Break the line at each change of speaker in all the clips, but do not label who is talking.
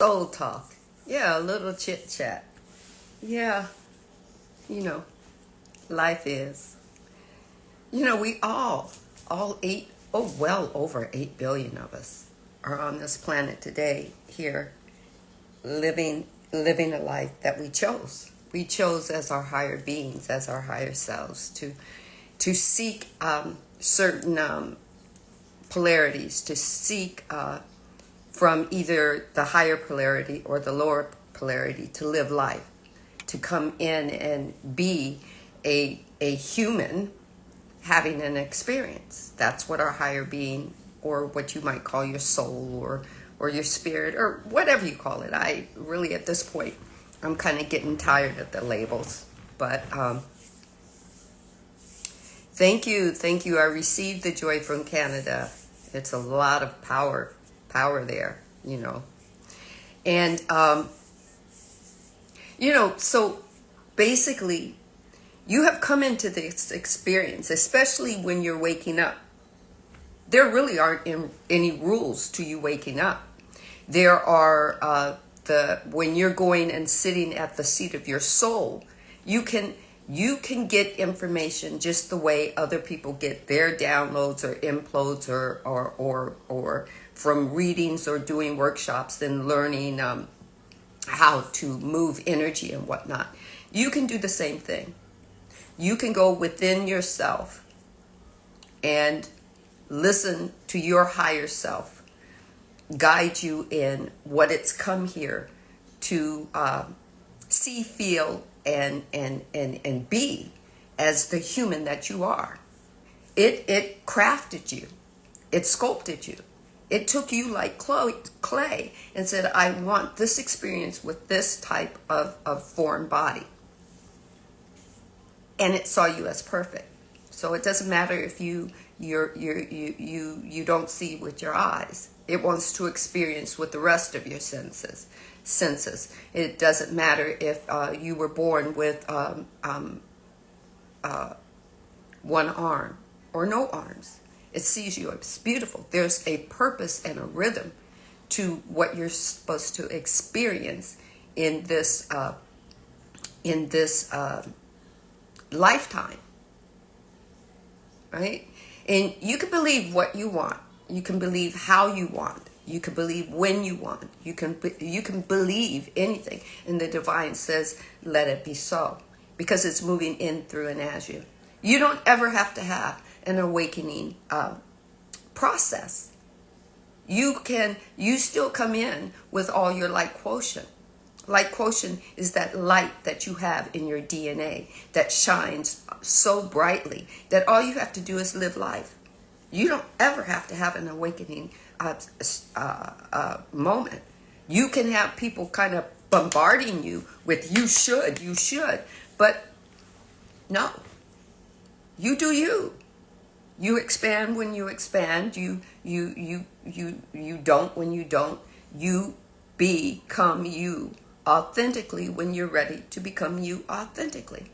Soul talk. Yeah, a little chit chat. Yeah, you know, life is. We all eight, oh, well over 8 billion of us are on this planet today here living a life that we chose. We chose as our higher beings, as our higher selves to seek certain polarities, to seek from either the higher polarity or the lower polarity to live life, to come in and be a human having an experience. That's what our higher being, or what you might call your soul, or your spirit, or whatever you call it. I really, at this point, I'm kind of getting tired of the labels. But thank you. I received the joy from Canada. It's a lot of power there. And so basically, you have come into this experience, especially when you're waking up. There really aren't any rules to you waking up. There are when you're going and sitting at the seat of your soul, you can get information just the way other people get their downloads or implodes, or from readings or doing workshops and learning how to move energy and whatnot. You can do the same thing. You can go within yourself and listen to your higher self guide you in what it's come here to see, feel, and be as the human that you are. It crafted you. It sculpted you. It took you like clay and said, I want this experience with this type of foreign body. And it saw you as perfect. So it doesn't matter if you don't see with your eyes. It wants to experience with the rest of your senses. It doesn't matter if you were born with one arm or no arms. It sees you. It's beautiful. There's a purpose and a rhythm to what you're supposed to experience in this lifetime, right? And you can believe what you want. You can believe how you want. You can believe when you want. You can believe anything. And the divine says, let it be so. Because it's moving in, through, and as you. You don't ever have to have an awakening process. You still come in with all your light quotient. Light quotient is that light that you have in your DNA that shines so brightly that all you have to do is live life. You don't ever have to have an awakening moment. You can have people kind of bombarding you with you should, but no. You do you. You expand when you expand. You don't when you don't. You become you authentically when you're ready to become you authentically.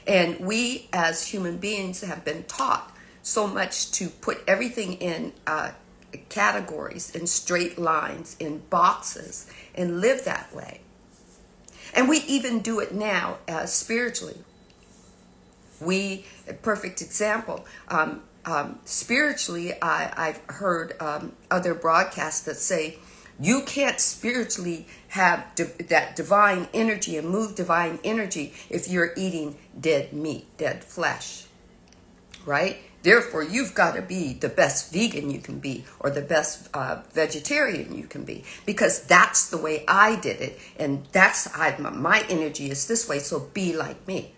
And we as human beings have been taught so much to put everything in categories, in straight lines, in boxes, and live that way. And we even do it now spiritually. A perfect example, spiritually, I've heard other broadcasts that say, you can't spiritually have that divine energy and move divine energy if you're eating dead meat, dead flesh, right? Therefore, you've got to be the best vegan you can be, or the best vegetarian you can be, because that's the way I did it, and my energy is this way, so be like me,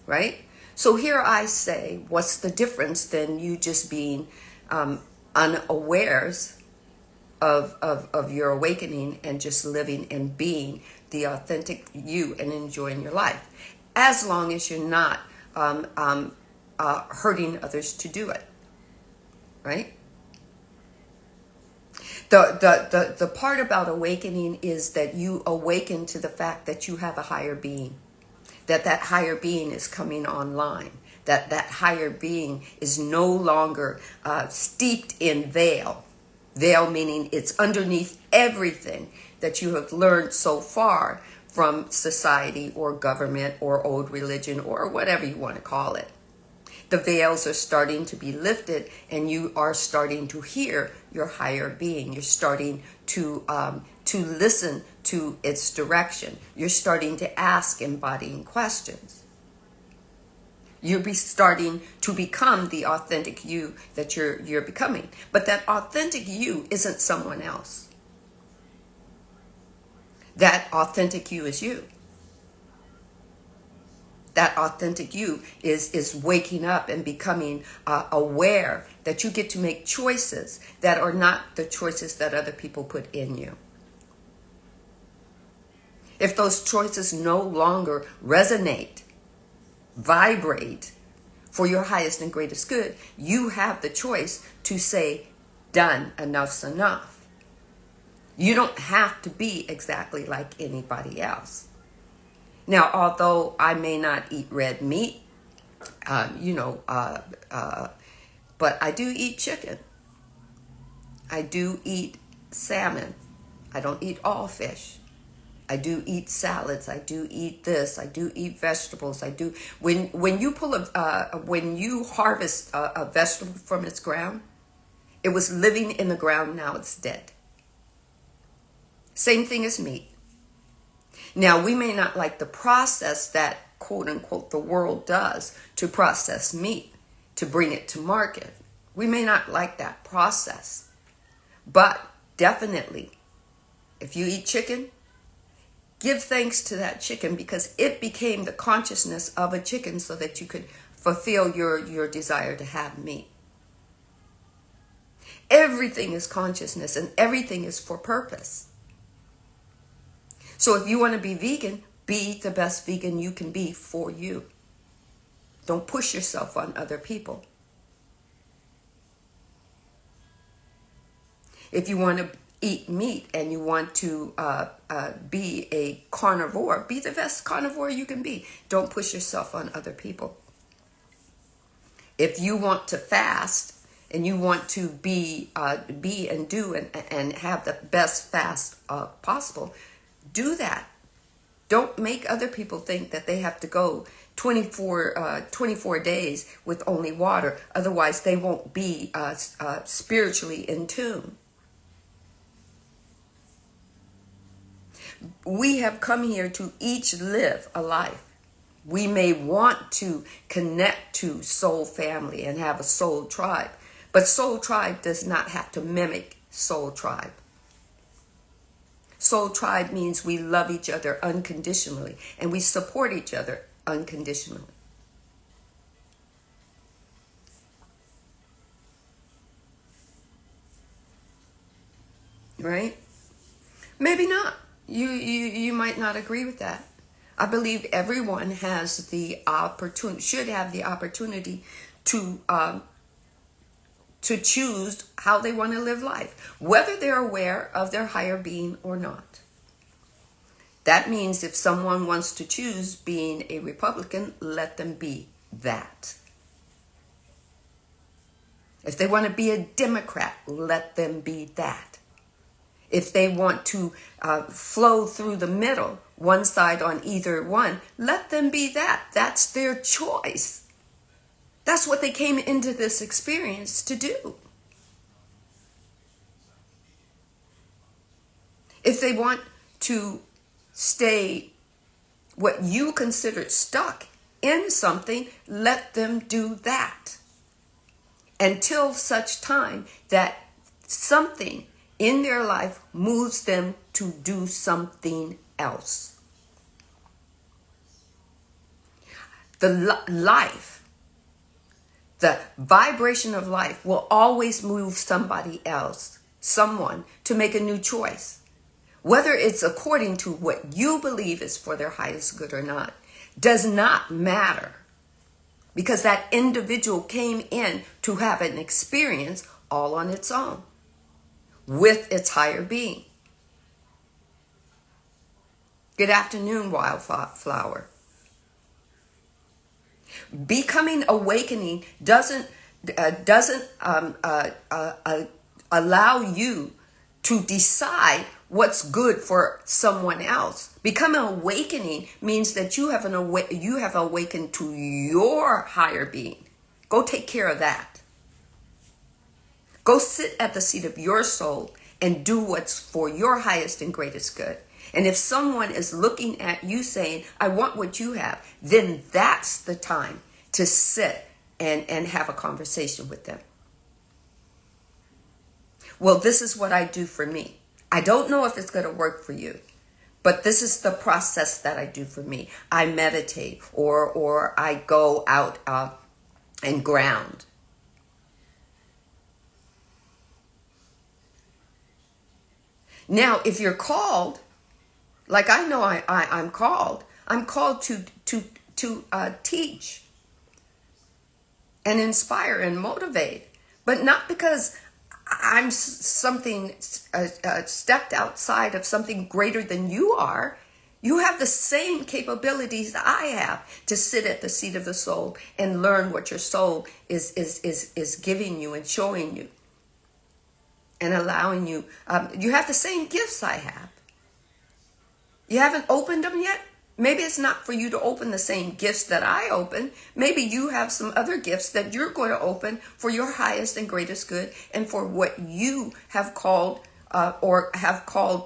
right? So here I say, what's the difference than you just being unawares of your awakening and just living and being the authentic you and enjoying your life, as long as you're not hurting others to do it, right? The part about awakening is that you awaken to the fact that you have a higher being, that higher being is coming online, that higher being is no longer steeped in veil. Veil meaning it's underneath everything that you have learned so far from society or government or old religion or whatever you want to call it. The veils are starting to be lifted, and you are starting to hear your higher being. You're starting to listen to its direction. You're starting to ask embodying questions. You'll be starting to become the authentic you that you're becoming. But that authentic you isn't someone else. That authentic you is you. That authentic you is waking up and becoming aware that you get to make choices that are not the choices that other people put in you. If those choices no longer resonate, vibrate for your highest and greatest good, you have the choice to say, done, enough's enough. You don't have to be exactly like anybody else. Now, although I may not eat red meat, but I do eat chicken. I do eat salmon. I don't eat all fish. I do eat salads. I do eat this. I do eat vegetables. I do. When you when you harvest a vegetable from its ground, it was living in the ground. Now it's dead. Same thing as meat. Now, we may not like the process that, quote unquote, the world does to process meat, to bring it to market. We may not like that process. But definitely, if you eat chicken, give thanks to that chicken because it became the consciousness of a chicken so that you could fulfill your desire to have meat. Everything is consciousness and everything is for purpose. So if you want to be vegan, be the best vegan you can be for you. Don't push yourself on other people. If you want to eat meat and you want to be a carnivore, be the best carnivore you can be. Don't push yourself on other people. If you want to fast and you want to be and do and have the best fast possible, do that. Don't make other people think that they have to go 24 days with only water. Otherwise, they won't be spiritually in tune. We have come here to each live a life. We may want to connect to soul family and have a soul tribe, but soul tribe does not have to mimic soul tribe. Soul tribe means we love each other unconditionally and we support each other unconditionally. Right? Maybe not. You might not agree with that. I believe everyone has the opportunity, should have the opportunity to choose how they want to live life, whether they're aware of their higher being or not. That means if someone wants to choose being a Republican, let them be that. If they want to be a Democrat, let them be that. If they want to flow through the middle, one side on either one, let them be that. That's their choice. That's what they came into this experience to do. If they want to stay what you considered stuck in something, let them do that. Until such time that something in their life moves them to do something else. The vibration of life will always move somebody else, someone, to make a new choice. Whether it's according to what you believe is for their highest good or not, does not matter. Because that individual came in to have an experience all on its own, with its higher being. Good afternoon, wildflower. Becoming awakening doesn't allow you to decide what's good for someone else. Becoming awakening means that you have awakened to your higher being. Go take care of that. Go sit at the seat of your soul and do what's for your highest and greatest good. And if someone is looking at you saying, I want what you have, then that's the time to sit and have a conversation with them. Well, this is what I do for me. I don't know if it's going to work for you, but this is the process that I do for me. I meditate or I go out and ground. Now, if you're called, like I know I'm called to teach and inspire and motivate, but not because I'm something stepped outside of something greater than you are. You have the same capabilities I have to sit at the seat of the soul and learn what your soul is giving you and showing you and allowing you. You have the same gifts I have. You haven't opened them yet? Maybe it's not for you to open the same gifts that I open. Maybe you have some other gifts that you're going to open for your highest and greatest good and for what you have called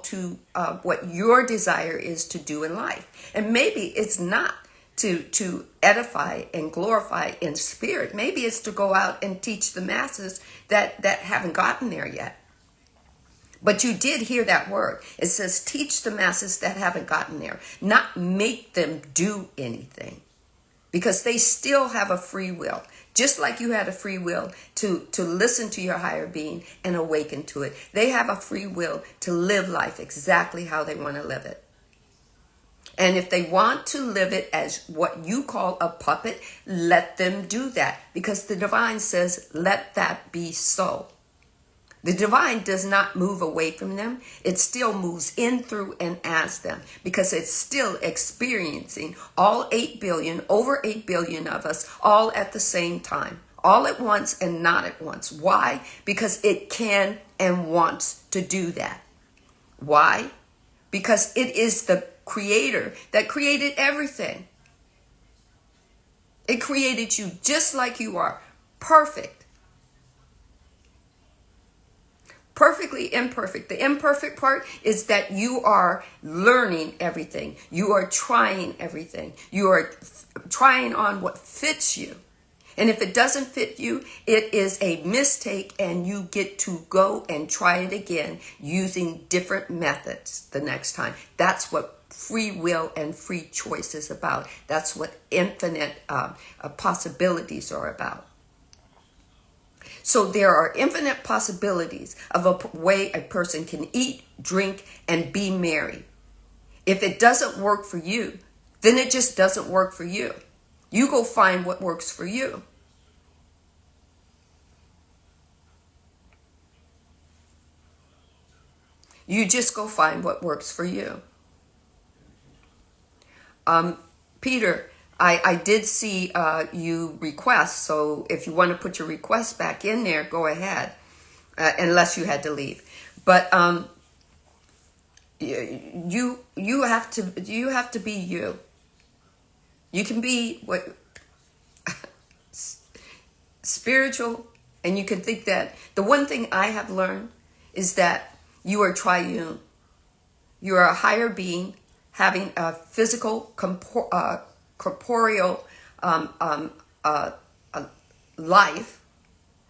to what your desire is to do in life. And maybe it's not to edify and glorify in spirit. Maybe it's to go out and teach the masses that haven't gotten there yet. But you did hear that word. It says, teach the masses that haven't gotten there, not make them do anything, because they still have a free will. Just like you had a free will to listen to your higher being and awaken to it. They have a free will to live life exactly how they want to live it. And if they want to live it as what you call a puppet, let them do that, because the divine says, let that be so. The divine does not move away from them. It still moves in, through, and as them, because it's still experiencing all 8 billion, over 8 billion of us, all at the same time, all at once and not at once. Why? Because it can and wants to do that. Why? Because it is the creator that created everything. It created you just like you are, perfect. Perfectly imperfect. The imperfect part is that you are learning everything. You are trying everything. You are trying on what fits you. And if it doesn't fit you, it is a mistake, and you get to go and try it again using different methods the next time. That's what free will and free choice is about. That's what infinite possibilities are about. So there are infinite possibilities of a way a person can eat, drink, and be merry. If it doesn't work for you, then it just doesn't work for you. You go find what works for you. You just go find what works for you. Peter, I did see you request, so if you want to put your request back in there, go ahead, unless you had to leave. But you have to be you. You can be what spiritual, and you can think that. The one thing I have learned is that you are triune. You are a higher being having a physical, corporeal life.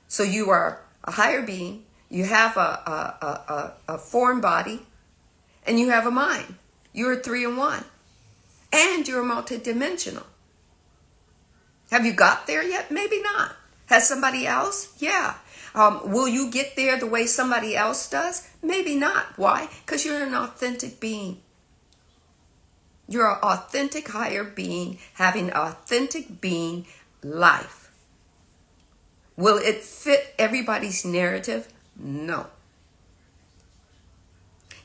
So you are a higher being. You have a foreign body, and you have a mind. You're 3 in 1, and you're multidimensional. Have you got there yet? Maybe not. Has somebody else? Yeah. Will you get there the way somebody else does? Maybe not. Why? Because you're an authentic being. You're an authentic higher being having authentic being life. Will it fit everybody's narrative? No.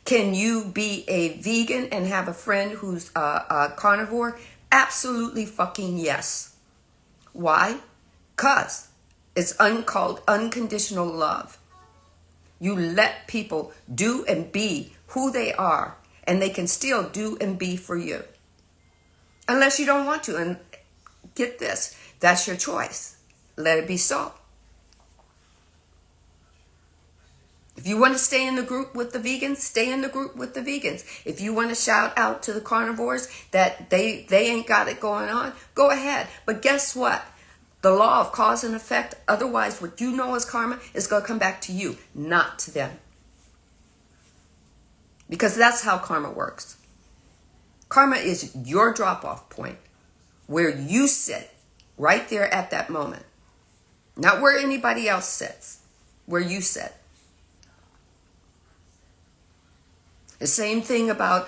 Can you be a vegan and have a friend who's a carnivore? Absolutely fucking yes. Why? Because it's uncalled unconditional love. You let people do and be who they are, and they can still do and be for you. Unless you don't want to. And get this, that's your choice. Let it be so. If you want to stay in the group with the vegans, stay in the group with the vegans. If you want to shout out to the carnivores that they ain't got it going on, go ahead. But guess what? The law of cause and effect, otherwise what you know as karma, is going to come back to you, not to them. Because that's how karma works. Karma is your drop-off point, where you sit right there at that moment. Not where anybody else sits, where you sit. The same thing about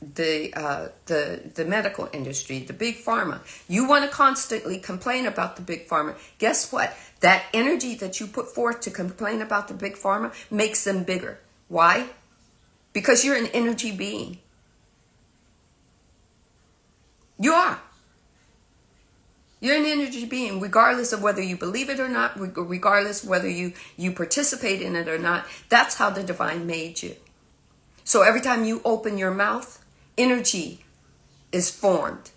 the medical industry, the big pharma. You want to constantly complain about the big pharma. Guess what? That energy that you put forth to complain about the big pharma makes them bigger. Why? Because you're an energy being. You are. You're an energy being, regardless of whether you believe it or not, regardless whether you participate in it or not. That's how the divine made you. So every time you open your mouth, energy is formed.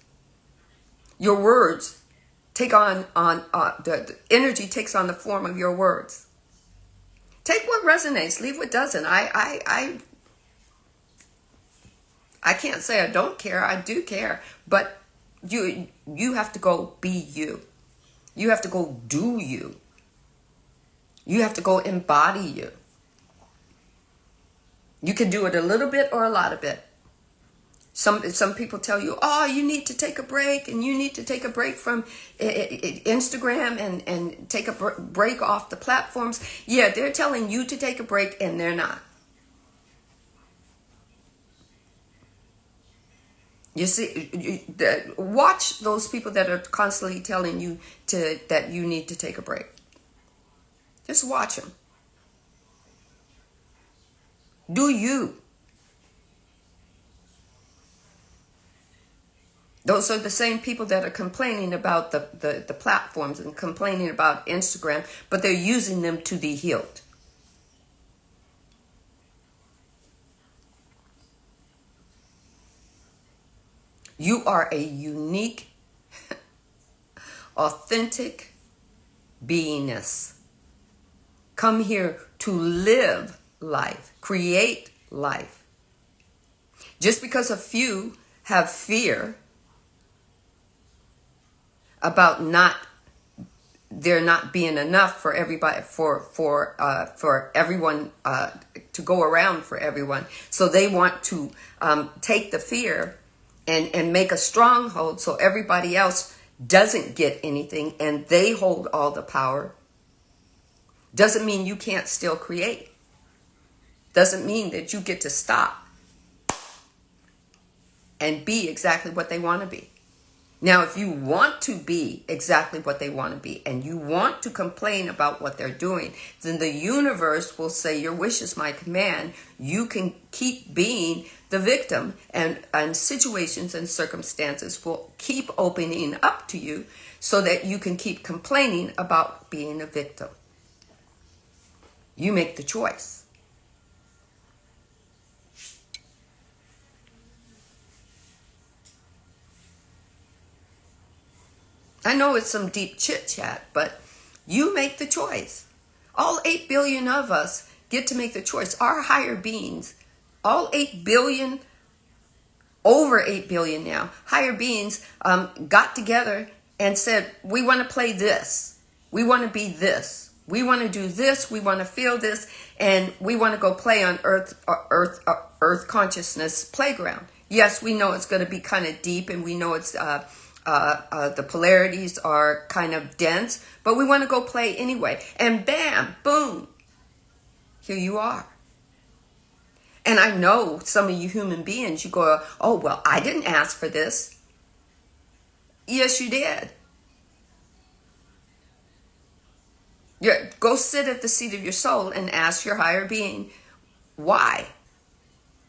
Your words take on the energy takes on the form of your words. Take what resonates, leave what doesn't. I can't say I don't care. I do care, but you have to go be you. You have to go do you. You have to go embody you. You can do it a little bit or a lot of it. Some people tell you, oh, you need to take a break, and you need to take a break from Instagram and take a break off the platforms. Yeah, they're telling you to take a break, and they're not. You see, watch those people that are constantly telling you that you need to take a break. Just watch them. Do you. Those are the same people that are complaining about the platforms and complaining about Instagram, but they're using them to be healed. You are a unique, authentic beingness. Come here to live life, create life. Just because a few have fear about there not being enough for everybody, for everyone to go around for everyone, so they want to take the fear and make a stronghold so everybody else doesn't get anything and they hold all the power. Doesn't mean you can't still create. Doesn't mean that you get to stop and be exactly what they want to be. Now, if you want to be exactly what they want to be and you want to complain about what they're doing, then the universe will say, your wish is my command. You can keep being the victim, and situations and circumstances will keep opening up to you so that you can keep complaining about being a victim. You make the choice. I know it's some deep chit chat, but you make the choice. All 8 billion of us get to make the choice. Our higher beings, all 8 billion, over 8 billion now, higher beings got together and said, we want to play this. We want to be this. We want to do this. We want to feel this. And we want to go play on Earth consciousness playground. Yes, we know it's going to be kind of deep, and we know it's the polarities are kind of dense, but we want to go play anyway. And bam, boom, here you are. And I know some of you human beings, you go, oh, well, I didn't ask for this. Yes, you did. Yeah, go sit at the seat of your soul and ask your higher being, why?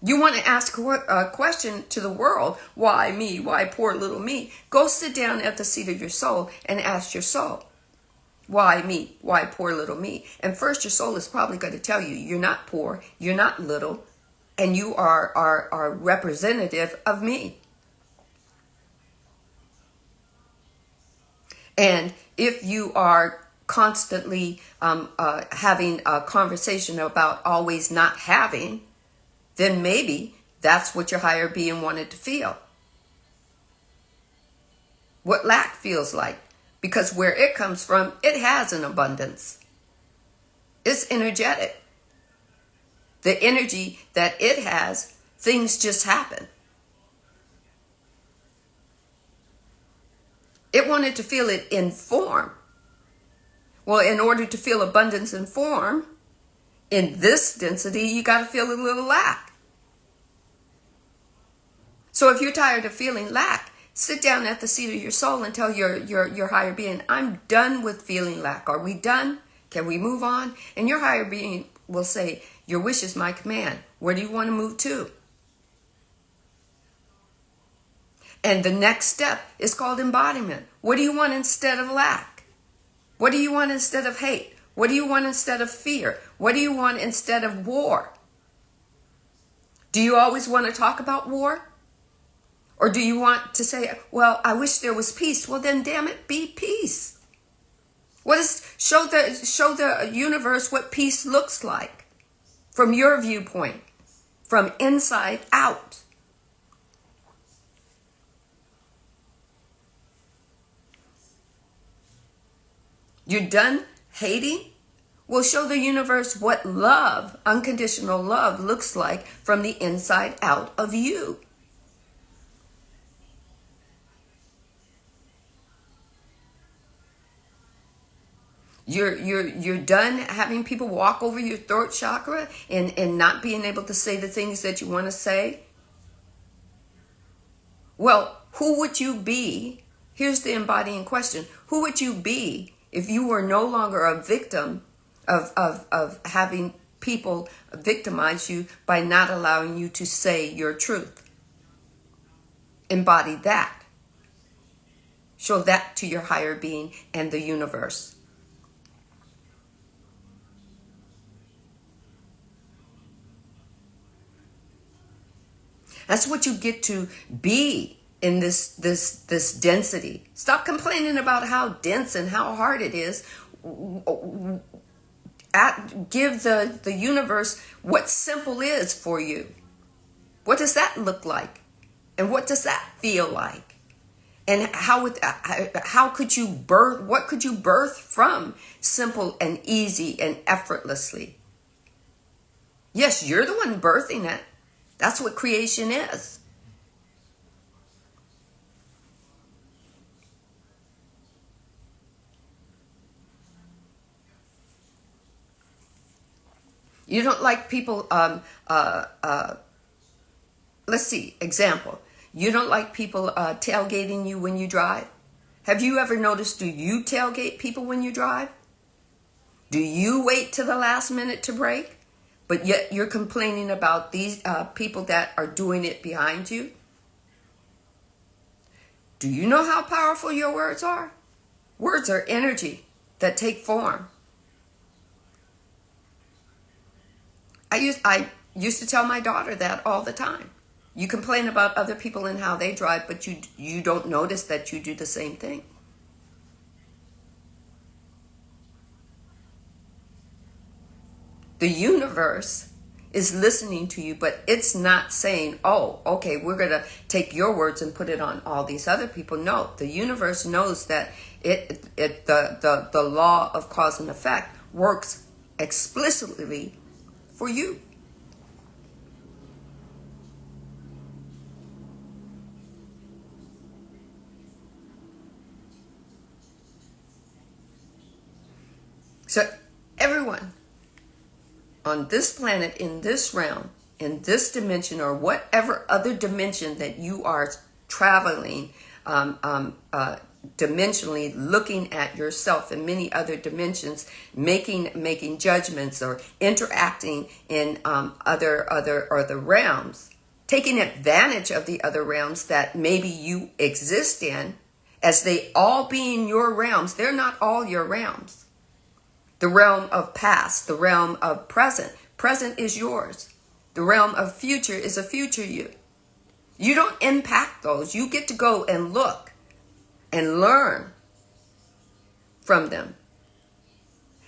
You want to ask a question to the world, why me? Why poor little me? Go sit down at the seat of your soul and ask your soul. Why me? Why poor little me? And first, your soul is probably going to tell you you're not poor, you're not little, and you are representative of me. And if you are constantly having a conversation about always not having, then maybe that's what your higher being wanted to feel. What lack feels like. Because where it comes from, it has an abundance. It's energetic. The energy that it has, things just happen. It wanted to feel it in form. Well, in order to feel abundance in form, in this density, you got to feel a little lack. So if you're tired of feeling lack, sit down at the seat of your soul and tell your higher being, I'm done with feeling lack. Are we done? Can we move on? And your higher being will say, your wish is my command. Where do you want to move to? And the next step is called embodiment. What do you want instead of lack? What do you want instead of hate? What do you want instead of fear? What do you want instead of war? Do you always want to talk about war? Or do you want to say, well, I wish there was peace? Well, then, damn it, be peace. Show the universe what peace looks like from your viewpoint, from inside out. You're done hating? Well, show the universe what love, unconditional love, looks like from the inside out of you. You're done having people walk over your throat chakra and not being able to say the things that you want to say? Well, who would you be? Here's the embodying question. Who would you be if you were no longer a victim of having people victimize you by not allowing you to say your truth? Embody that. Show that to your higher being and the universe. That's what you get to be in this density. Stop complaining about how dense and how hard it is. Give the universe what simple is for you. What does that look like? And what does that feel like? And how could you birth? What could you birth from simple and easy and effortlessly? Yes, you're the one birthing it. That's what creation is. You don't like people, let's see, example. You don't like people tailgating you when you drive? Have you ever noticed, do you tailgate people when you drive? Do you wait to the last minute to brake? But yet you're complaining about these people that are doing it behind you? Do you know how powerful your words are? Words are energy that take form. I used to tell my daughter that all the time. You complain about other people and how they drive, but you don't notice that you do the same thing. The universe is listening to you, but it's not saying, oh, okay, we're going to take your words and put it on all these other people. No, the universe knows that the law of cause and effect works explicitly for you. So everyone on this planet, in this realm, in this dimension, or whatever other dimension that you are traveling, dimensionally looking at yourself in many other dimensions, making judgments or interacting in other realms, taking advantage of the other realms that maybe you exist in, as they all being your realms, they're not all your realms. The realm of past, the realm of present. Present is yours. The realm of future is a future you. You don't impact those. You get to go and look and learn from them.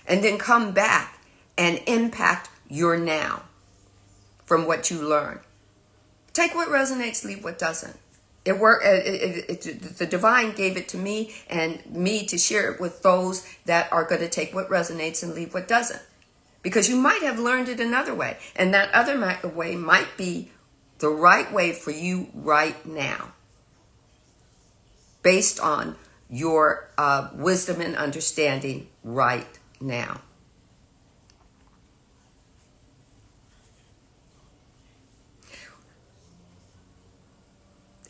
And then come back and impact your now from what you learn. Take what resonates, leave what doesn't. It worked. The divine gave it to me and me to share it with those that are going to take what resonates and leave what doesn't. Because you might have learned it another way. And that other way might be the right way for you right now. Based on your wisdom and understanding right now.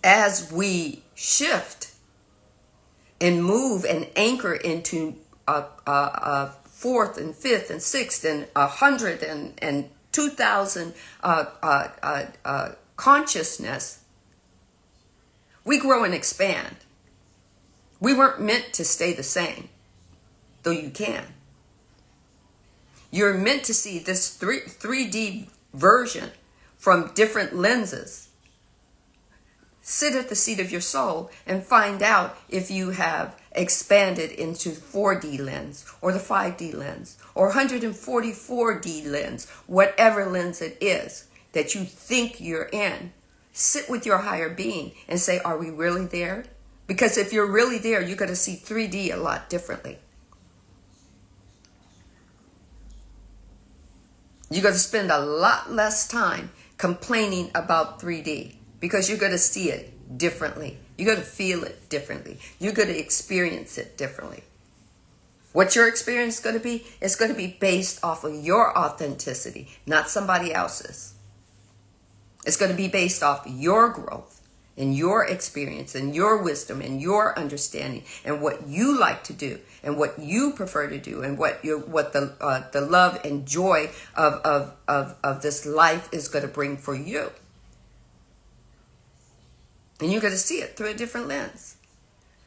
As we shift and move and anchor into a fourth and fifth and sixth and 100 and 2,000 consciousness, we grow and expand. We weren't meant to stay the same, though you can. You're meant to see this 3D version from different lenses. Sit at the seat of your soul and find out if you have expanded into 4D lens or the 5D lens or 144D lens, whatever lens it is that you think you're in. Sit with your higher being and say, are we really there? Because if you're really there, you're going to see 3D a lot differently. You're going to spend a lot less time complaining about 3D because you're going to see it differently. You're going to feel it differently. You're going to experience it differently. What your experience is going to be, it's going to be based off of your authenticity, not somebody else's. It's going to be based off your growth and your experience and your wisdom and your understanding and what you like to do and what you prefer to do and what the love and joy of this life is going to bring for you. And you're going to see it through a different lens.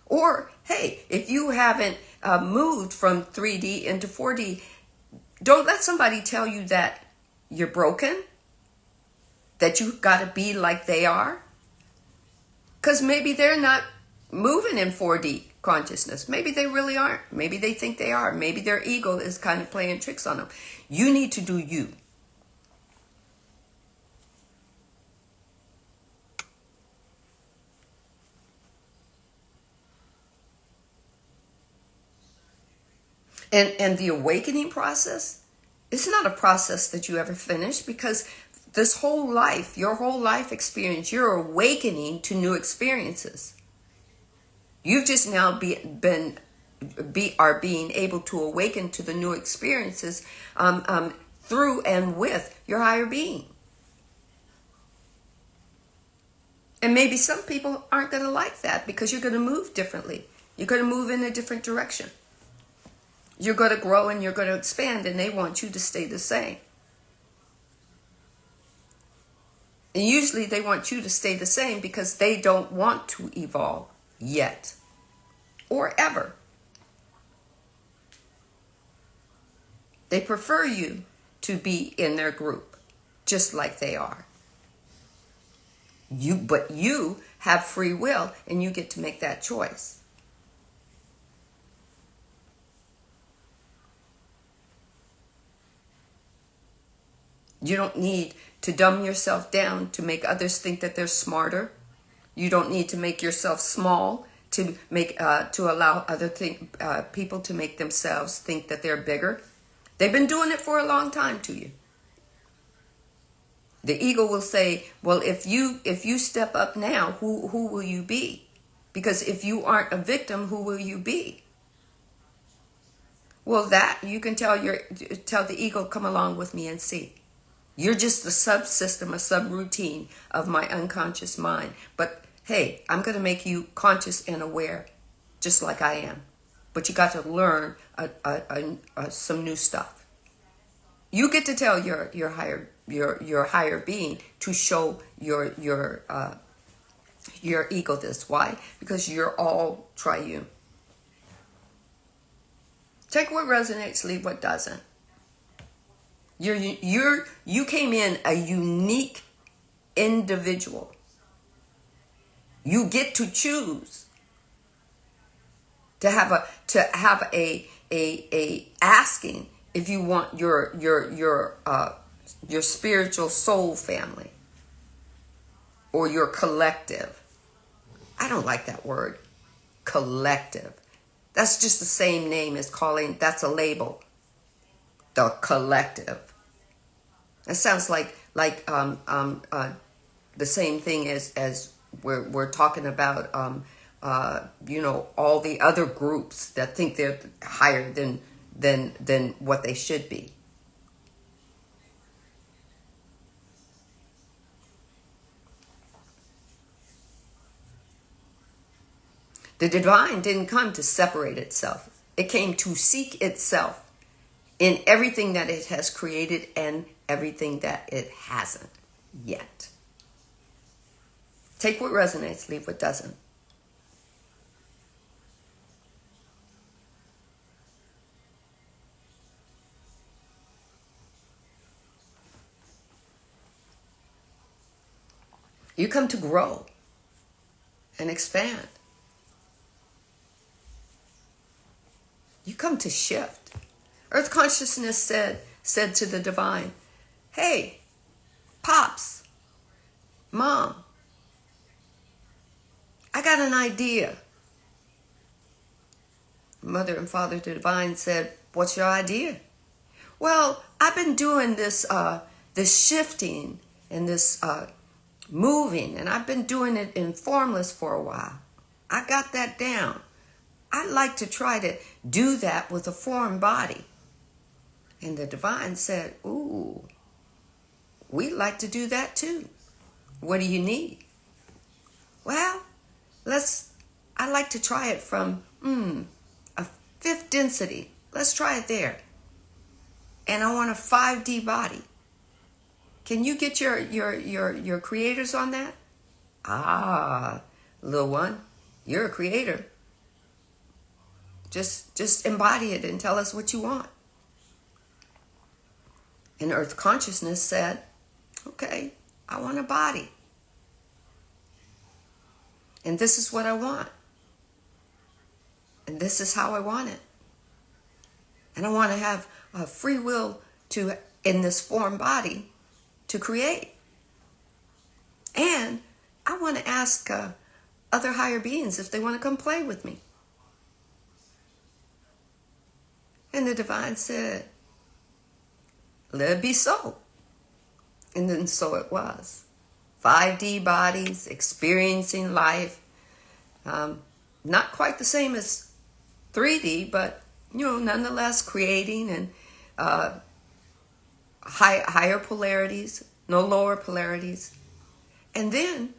Or, hey, if you haven't moved from 3D into 4D, don't let somebody tell you that you're broken, that you've got to be like they are. Because maybe they're not moving in 4D consciousness. Maybe they really aren't. Maybe they think they are. Maybe their ego is kind of playing tricks on them. You need to do you. And the awakening process, it's not a process that you ever finish, because this whole life, your whole life experience, you're awakening to new experiences. You've just now are being able to awaken to the new experiences through and with your higher being. And maybe some people aren't going to like that because you're going to move differently. You're going to move in a different direction. You're going to grow and you're going to expand, and they want you to stay the same. And usually they want you to stay the same because they don't want to evolve yet or ever. They prefer you to be in their group just like they are. But you have free will and you get to make that choice. You don't need to dumb yourself down to make others think that they're smarter. You don't need to make yourself small to allow other people to make themselves think that they're bigger. They've been doing it for a long time to you. The ego will say, well, if you step up now, who will you be? Because if you aren't a victim, who will you be? Well, that you can tell the ego, come along with me and see. You're just a subsystem, a subroutine of my unconscious mind. But hey, I'm going to make you conscious and aware, just like I am. But you got to learn some new stuff. You get to tell your higher being to show your Your ego this. Why? Because you're all triune. Take what resonates, leave what doesn't. You came in a unique individual. You get to choose to have a asking if you want your spiritual soul family or your collective. I don't like that word, collective. That's just the same name as calling, that's a label, the collective. That sounds like the same thing as we're talking about all the other groups that think they're higher than what they should be. The divine didn't come to separate itself. It came to seek itself in everything that it has created and everything that it hasn't yet. Take what resonates, leave what doesn't. You come to grow and expand. You come to shift. Earth consciousness said to the divine, hey, Pops, Mom, I got an idea. Mother and Father to divine said, what's your idea? Well, I've been doing this shifting and this moving, and I've been doing it in formless for a while. I got that down. I'd like to try to do that with a form body. And the divine said, ooh, we'd like to do that too. What do you need? Well, I'd like to try it from a 5th density. Let's try it there. And I want a 5D body. Can you get your creators on that? Ah, little one, you're a creator. Just embody it and tell us what you want. And Earth Consciousness said, okay, I want a body. And this is what I want. And this is how I want it. And I want to have a free will to, in this form body, to create. And I want to ask other higher beings if they want to come play with me. And the divine said, let it be so. And then so it was. 5D bodies, experiencing life. Not quite the same as 3D, but, nonetheless creating and higher polarities, no lower polarities. And then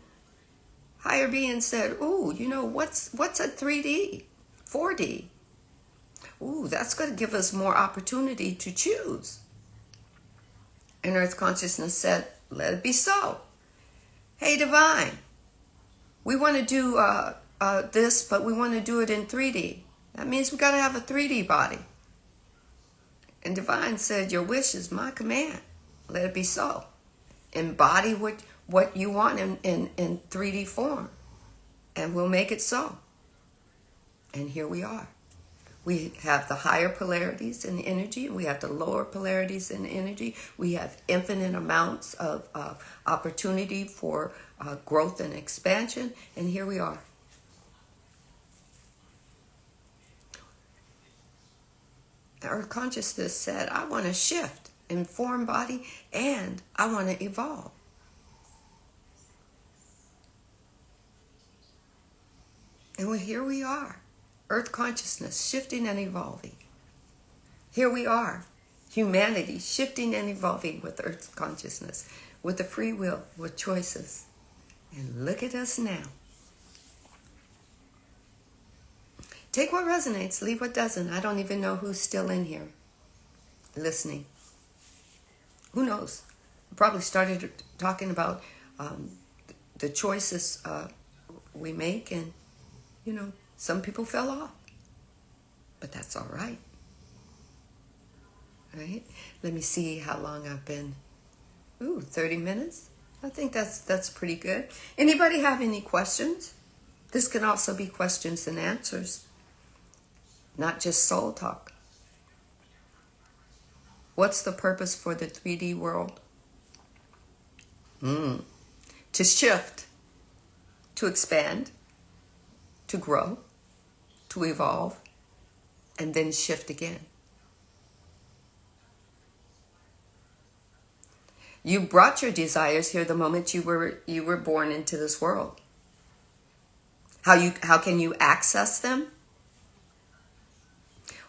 higher beings said, ooh, what's a 3D, 4D? Ooh, that's going to give us more opportunity to choose. And Earth Consciousness said, let it be so. Hey, divine, we want to do this, but we want to do it in 3D. That means we got to have a 3D body. And divine said, your wish is my command. Let it be so. Embody what you want in 3D form. And we'll make it so. And here we are. We have the higher polarities in energy. We have the lower polarities in energy. We have infinite amounts of opportunity for growth and expansion. And here we are. Our consciousness said, I want to shift in form, body, and I want to evolve. And here we are. Earth consciousness shifting and evolving. Here we are, humanity shifting and evolving with Earth consciousness, with the free will, with choices. And look at us now. Take what resonates, leave what doesn't. I don't even know who's still in here listening. Who knows? I probably started talking about the choices we make, and some people fell off, but that's all right. Right? Let me see how long I've been. 30 minutes. I think that's pretty good. Anybody have any questions? This can also be questions and answers, not just soul talk. What's the purpose for the 3D world? To shift, to expand, to grow, to evolve, and then shift again. You brought your desires here the moment you were born into this world. How can you access them?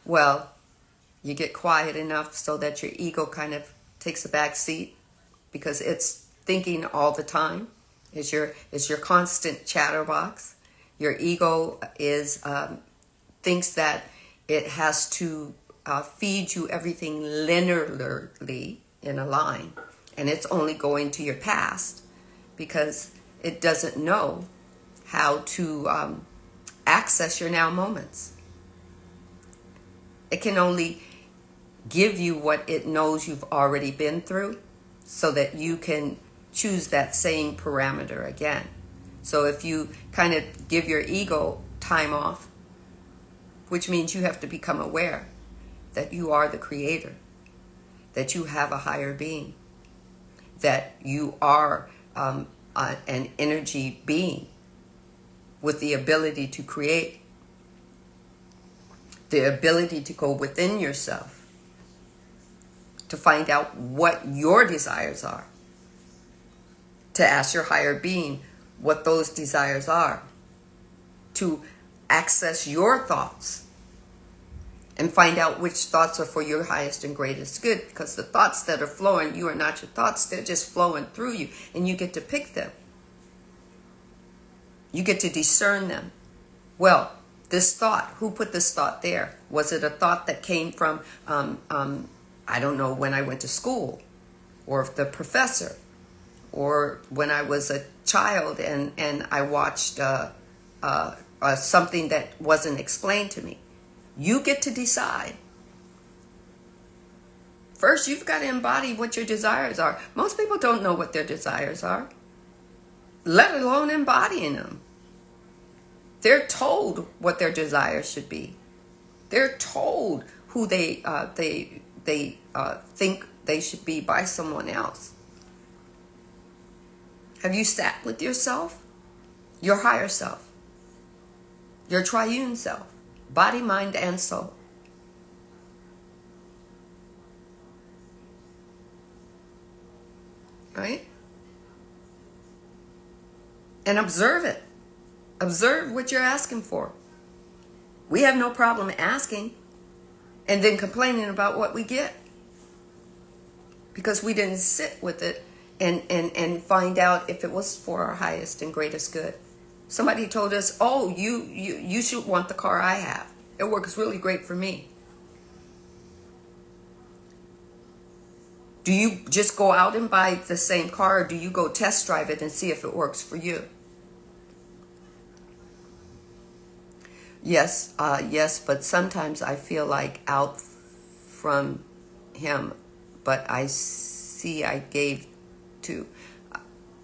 Well, you get quiet enough so that your ego kind of takes a back seat, because it's thinking all the time. It's your constant chatterbox. Your ego thinks that it has to feed you everything linearly in a line, and it's only going to your past because it doesn't know how to access your now moments. It can only give you what it knows you've already been through, so that you can choose that same parameter again. So if you kind of give your ego time off, which means you have to become aware that you are the creator, that you have a higher being, that you are an energy being with the ability to create, the ability to go within yourself, to find out what your desires are, to ask your higher being what those desires are, to access your thoughts and find out which thoughts are for your highest and greatest good, because the thoughts that are flowing, you are not your thoughts, they're just flowing through you, and you get to pick them. You get to discern them. Well, this thought, who put this thought there? Was it a thought that came from I don't know, when I went to school, or the professor, or when I was a child and I watched something that wasn't explained to me? You get to decide. First, you've got to embody what your desires are. Most people don't know what their desires are, let alone embodying them. They're told what their desires should be. They're told who they think they should be by someone else. Have you sat with yourself, your higher self, your triune self, body, mind, and soul? Right? And observe it. Observe what you're asking for. We have no problem asking and then complaining about what we get, because we didn't sit with it and find out if it was for our highest and greatest good. Somebody told us, oh, you should want the car I have. It works really great for me. Do you just go out and buy the same car, or do you go test drive it and see if it works for you? Yes, but sometimes I feel like out from him, but I see I gave to,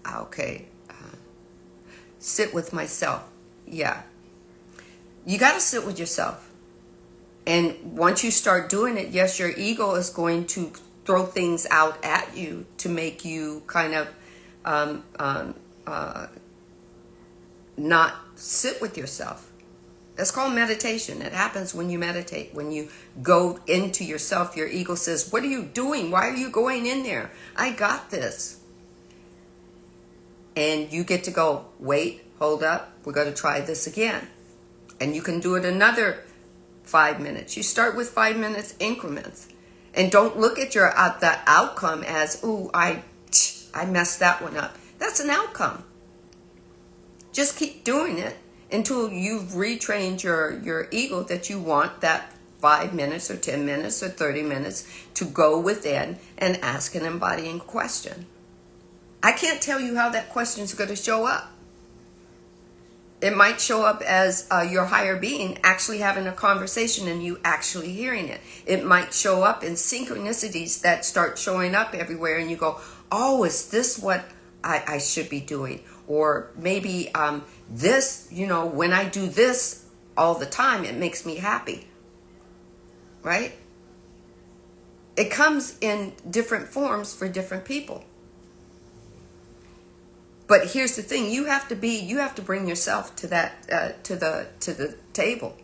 okay, sit with myself. Yeah, you got to sit with yourself. And once you start doing it, yes, your ego is going to throw things out at you to make you kind of not sit with yourself. That's called meditation. It happens when you meditate. When you go into yourself, your ego says, what are you doing? Why are you going in there? I got this. And you get to go, wait, hold up. We're going to try this again. And you can do it another 5 minutes. You start with 5 minutes increments. And don't look at the outcome as, ooh, I messed that one up. That's an outcome. Just keep doing it until you've retrained your ego that you want that 5 minutes or 10 minutes or 30 minutes to go within and ask an embodying question. I can't tell you how that question is going to show up. It might show up as your higher being actually having a conversation and you actually hearing it. It might show up in synchronicities that start showing up everywhere and you go, oh, is this what I should be doing? Or maybe this, when I do this all the time, it makes me happy, right? It comes in different forms for different people. But here's the thing: you have to bring yourself to that to the table.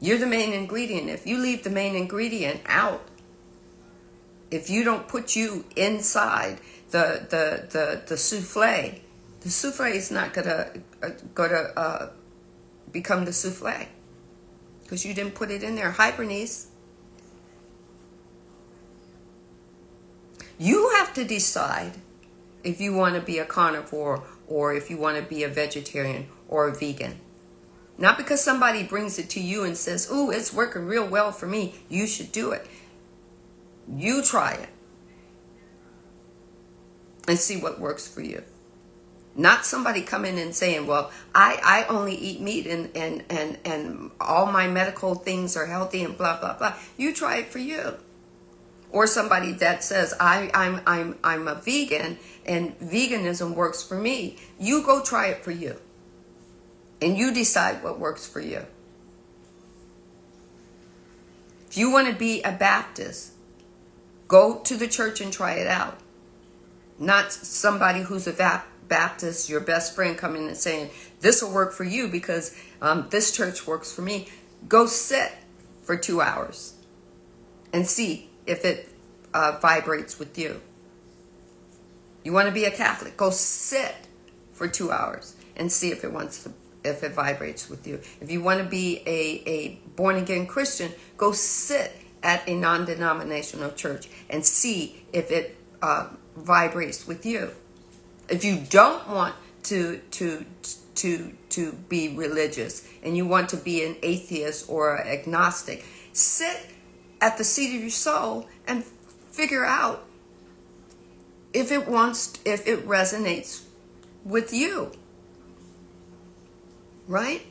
You're the main ingredient. If you leave the main ingredient out, if you don't put you inside the souffle, the souffle is not gonna become the souffle because you didn't put it in there. Hypernice. You have to decide if you want to be a carnivore or if you want to be a vegetarian or a vegan. Not because somebody brings it to you and says, ooh, it's working real well for me, you should do it. You try it and see what works for you. Not somebody coming and saying, well, I only eat meat and all my medical things are healthy and blah, blah, blah. You try it for you. Or somebody that says, I'm a vegan and veganism works for me. You go try it for you. And you decide what works for you. If you want to be a Baptist, go to the church and try it out. Not somebody who's a Baptist, your best friend, coming and saying, this will work for you because this church works for me. Go sit for 2 hours and see if it vibrates with you. You want to be a Catholic? Go sit for 2 hours and see if it vibrates with you. If you want to be a born again Christian, go sit at a non-denominational church and see if it vibrates with you. If you don't want to be religious and you want to be an atheist or an agnostic, sit at the seat of your soul and figure out if it resonates with you. Right?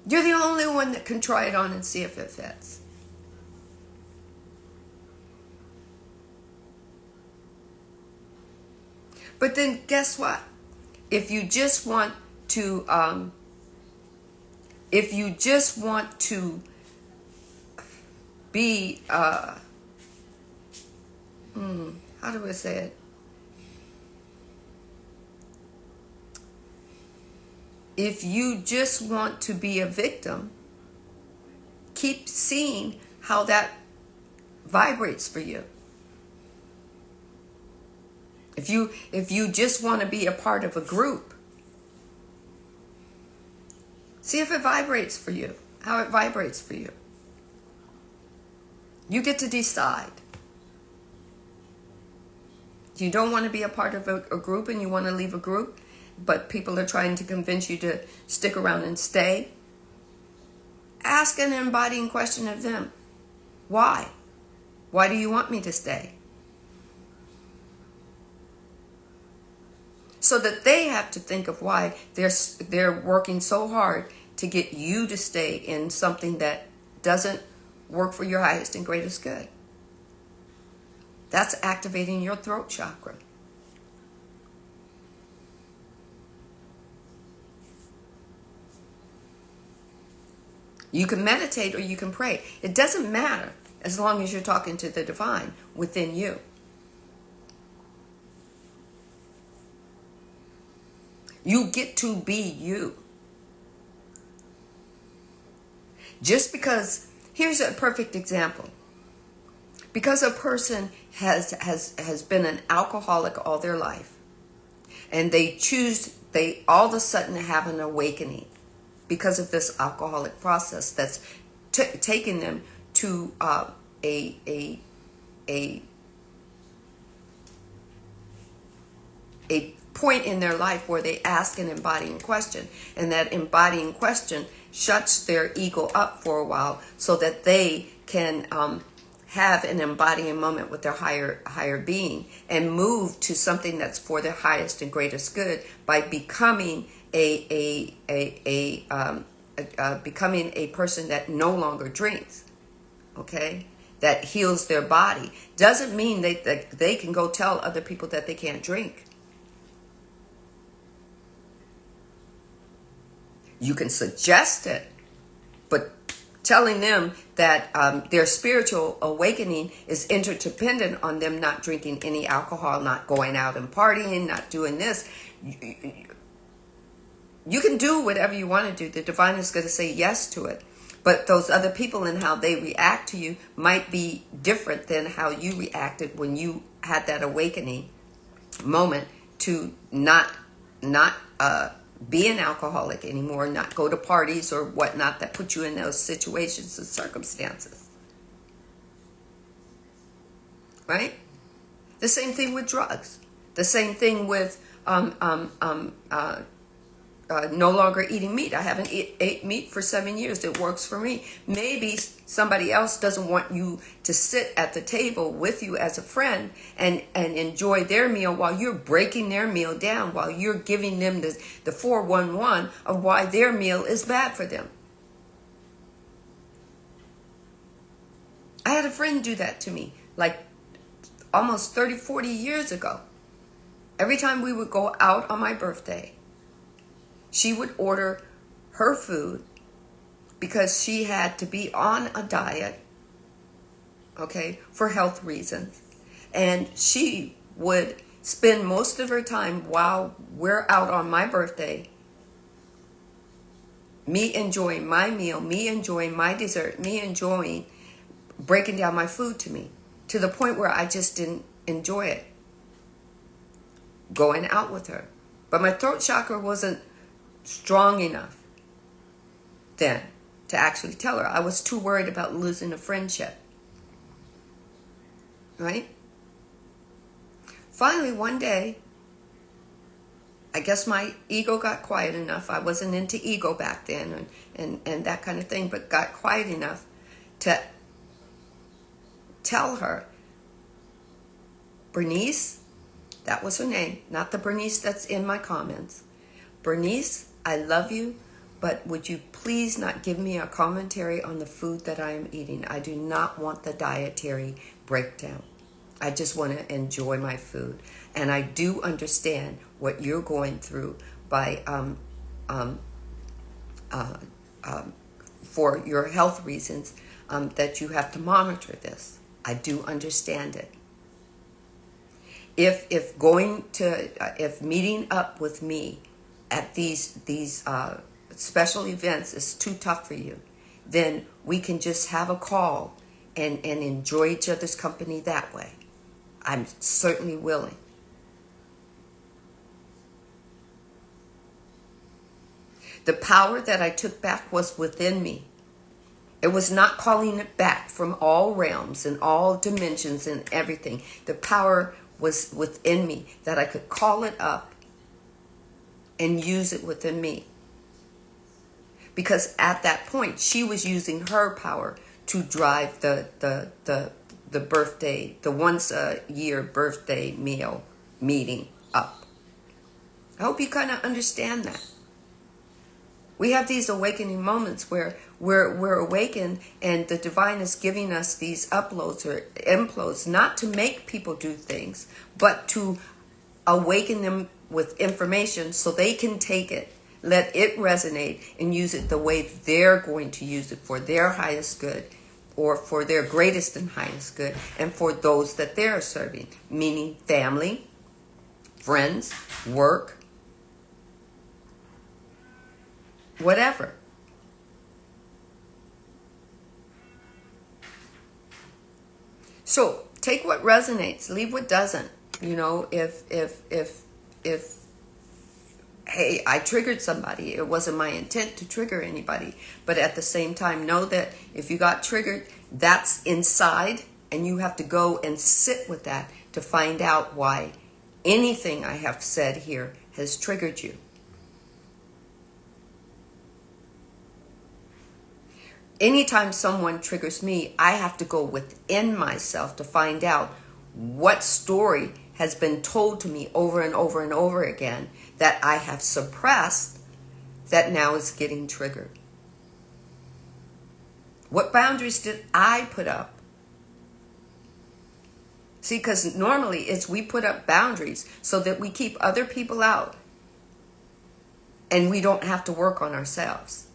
You're the only one that can try it on and see if it fits. But then guess what? If you just want to be how do I say it? If you just want to be a victim, keep seeing how that vibrates for you. If you just want to be a part of a group, see if it vibrates for you, how it vibrates for you. You get to decide. You don't want to be a part of a group and you want to leave a group, but people are trying to convince you to stick around and stay. Ask an embodying question of them. Why? Why do you want me to stay? So that they have to think of why they're working so hard to get you to stay in something that doesn't work for your highest and greatest good. That's activating your throat chakra. You can meditate or you can pray. It doesn't matter as long as you're talking to the divine within you. You get to be you. Just because, here's a perfect example. Because a person has been an alcoholic all their life, and they all of a sudden have an awakening because of this alcoholic process that's taken them to a point in their life where they ask an embodying question, and that embodying question shuts their ego up for a while so that they can have an embodying moment with their higher being and move to something that's for their highest and greatest good by becoming becoming a person that no longer drinks, okay, that heals their body, doesn't mean that they can go tell other people that they can't drink. You can suggest it, but telling them that their spiritual awakening is interdependent on them not drinking any alcohol, not going out and partying, not doing this. You can do whatever you want to do. The divine is going to say yes to it. But those other people and how they react to you might be different than how you reacted when you had that awakening moment to not be an alcoholic anymore, not go to parties or whatnot that put you in those situations and circumstances. Right? The same thing with drugs. The same thing with no longer eating meat. I haven't ate meat for 7 years. It works for me. Maybe somebody else doesn't want you to sit at the table with you as a friend and enjoy their meal while you're breaking their meal down, while you're giving them the 411 of why their meal is bad for them. I had a friend do that to me like almost 30, 40 years ago. Every time we would go out on my birthday, she would order her food because she had to be on a diet, okay, for health reasons. And she would spend most of her time while we're out on my birthday, me enjoying my meal, me enjoying my dessert, me enjoying breaking down my food to me, to the point where I just didn't enjoy it, going out with her. But my throat chakra wasn't strong enough then to actually tell her. I was too worried about losing a friendship. Right? Finally, one day, I guess my ego got quiet enough. I wasn't into ego back then and that kind of thing, but got quiet enough to tell her, Bernice, that was her name, not the Bernice that's in my comments. Bernice, I love you, but would you please not give me a commentary on the food that I am eating? I do not want the dietary breakdown. I just want to enjoy my food. And I do understand what you're going through by for your health reasons, that you have to monitor this. I do understand it. If meeting up with me at these special events is too tough for you, then we can just have a call and enjoy each other's company that way. I'm certainly willing. The power that I took back was within me. It was not calling it back from all realms and all dimensions and everything. The power was within me, that I could call it up and use it within me. Because at that point, she was using her power to drive the birthday, the once a year birthday meeting up. I hope you kind of understand that. We have these awakening moments where we're awakened and the divine is giving us these uploads or implodes, not to make people do things, but to awaken them with information so they can take it, let it resonate, and use it the way they're going to use it for their highest good, or for their greatest and highest good, and for those that they're serving, meaning family, friends, work, whatever. So take what resonates, leave what doesn't. You know, if hey, I triggered somebody, it wasn't my intent to trigger anybody, but at the same time, know that if you got triggered, that's inside, and you have to go and sit with that to find out why anything I have said here has triggered you. anytime someone triggers me, I have to go within myself to find out what story has been told to me over and over and over again that I have suppressed that now is getting triggered. What boundaries did I put up? See, because normally it's we put up boundaries so that we keep other people out and we don't have to work on ourselves.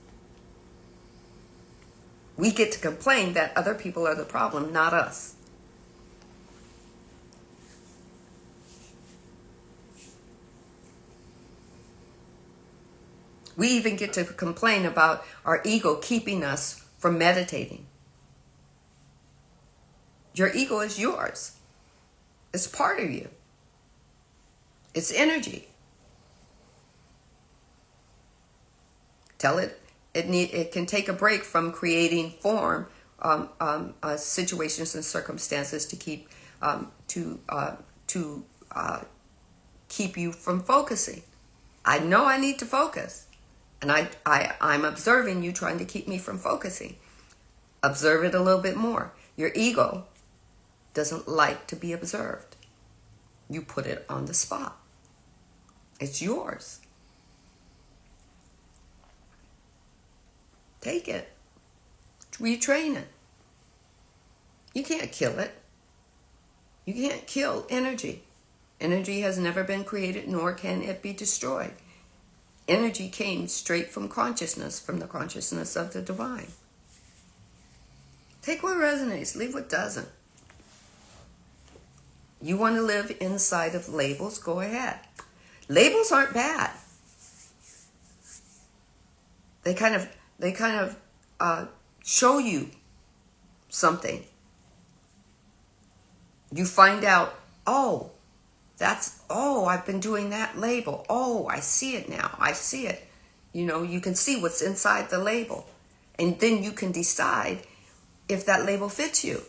We get to complain that other people are the problem, not us. We even get to complain about our ego keeping us from meditating. Your ego is yours. It's part of you. It's energy. Tell it it can take a break from creating form situations and circumstances to keep keep you from focusing. I know I need to focus, and I'm observing you trying to keep me from focusing. Observe it a little bit more. Your ego doesn't like to be observed. You put it on the spot. It's yours. Take it. Retrain it. You can't kill it. You can't kill energy. Energy has never been created, nor can it be destroyed. Energy came straight from consciousness, from the consciousness of the divine. Take what resonates, leave what doesn't. You want to live inside of labels? Go ahead. Labels aren't bad. They kind of show you something. You find out, I've been doing that label. Oh, I see it now. I see it. You can see what's inside the label. And then you can decide if that label fits you.